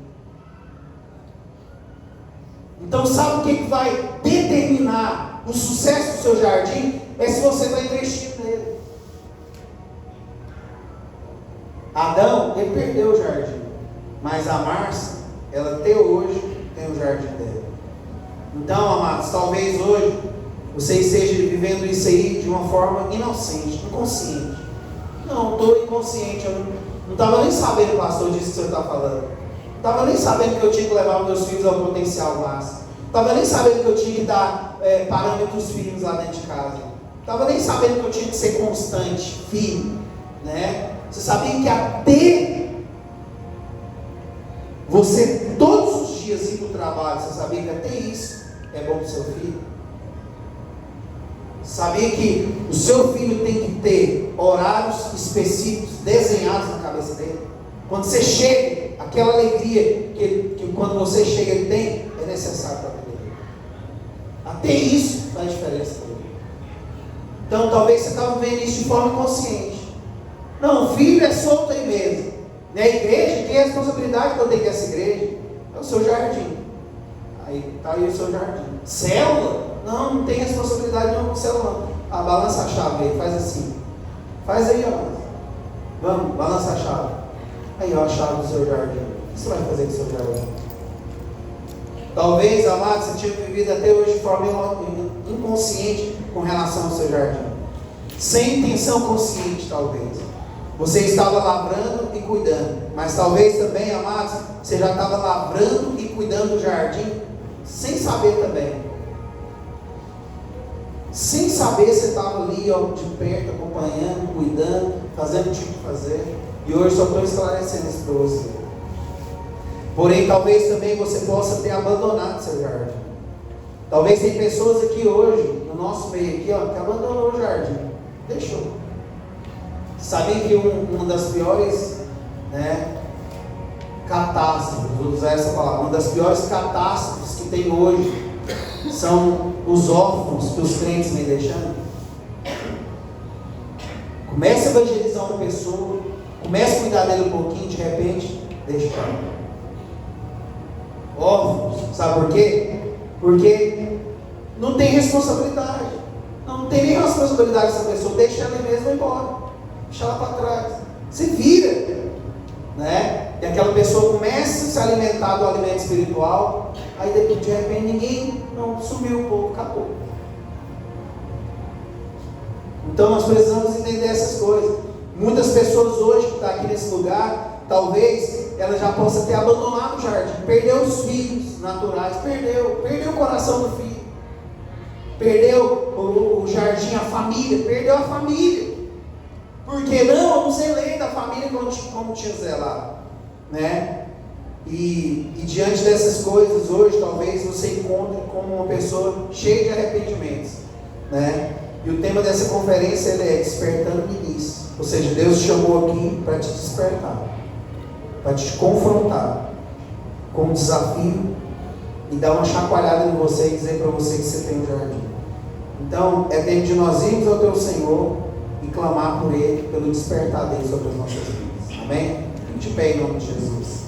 S1: Então sabe o que vai determinar o sucesso do seu jardim? É se você vai investir nele. Adão, ele perdeu o jardim, mas a Márcia, ela até hoje tem o jardim dela. Então, amados, talvez hoje você esteja vivendo isso aí de uma forma inocente, inconsciente. Não, estou inconsciente, eu não estava nem sabendo, pastor, disso que o senhor está falando. Não estava nem sabendo que eu tinha que levar os meus filhos ao potencial máximo. Não estava nem sabendo que eu tinha que dar parâmetros firmes lá dentro de casa. Não estava nem sabendo que eu tinha que ser constante, firme, né? Você sabia que até você todos os dias ir para o trabalho, você sabia que até isso é bom para o seu filho? Sabia que o seu filho tem que ter horários específicos desenhados na cabeça dele? Quando você chega, aquela alegria que quando você chega ele tem, é necessário para a vida dele. Até isso faz diferença para ele. Então talvez você estava vendo isso de forma inconsciente. Não, o filho é solto aí mesmo. Na igreja, quem é a responsabilidade que eu tenho com essa igreja? É o seu jardim. Aí está aí o seu jardim. Célula? Não tem responsabilidade nenhuma com célula não. Ah, balança a chave aí, faz assim. Faz aí, ó. Vamos, balança a chave. Aí, ó, a chave do seu jardim. O que você vai fazer com o seu jardim? Talvez, amado, você tinha vivido até hoje de forma inconsciente com relação ao seu jardim. Sem intenção consciente, talvez. Você estava lavrando e cuidando. Mas talvez também, amados, você já estava lavrando e cuidando do jardim sem saber também. Sem saber, você estava ali, ó, de perto, acompanhando, cuidando, fazendo o que tinha que fazer. E hoje só estou esclarecendo isso para você. Porém, talvez também você possa ter abandonado seu jardim. Talvez tem pessoas aqui hoje, no nosso meio aqui, ó, que abandonou o jardim. Deixou. Sabia que uma das piores, catástrofes, vou usar essa palavra, uma das piores catástrofes que tem hoje são os órfãos que os crentes vêm deixando? Começa a evangelizar uma pessoa, começa a cuidar dele um pouquinho, de repente, deixa para lá. Órfãos, sabe por quê? Porque não tem responsabilidade. Não tem nem responsabilidade dessa pessoa, deixa ela mesmo embora. Deixa ela para trás. Se vira, né? E aquela pessoa começa a se alimentar do alimento espiritual, aí depois de repente ninguém, não, sumiu um pouco, acabou. Então nós precisamos entender essas coisas. Muitas pessoas hoje que estão aqui nesse lugar, talvez ela já possa ter abandonado o jardim, perdeu os filhos naturais, perdeu o coração do filho, perdeu o jardim, a família, perdeu a família. Porque não, vamos ser lei da família como tinha zelado, né? E diante dessas coisas hoje, talvez você encontre como uma pessoa cheia de arrependimentos, né? E o tema dessa conferência ele é despertando ministros. Ou seja, Deus te chamou aqui para te despertar, para te confrontar com um desafio e dar uma chacoalhada em você e dizer para você que você tem um jardim. Então, é tempo de nós irmos ao teu Senhor e clamar por Ele, pelo despertar dele sobre as nossas vidas. Amém? Fique de pé em nome de Jesus.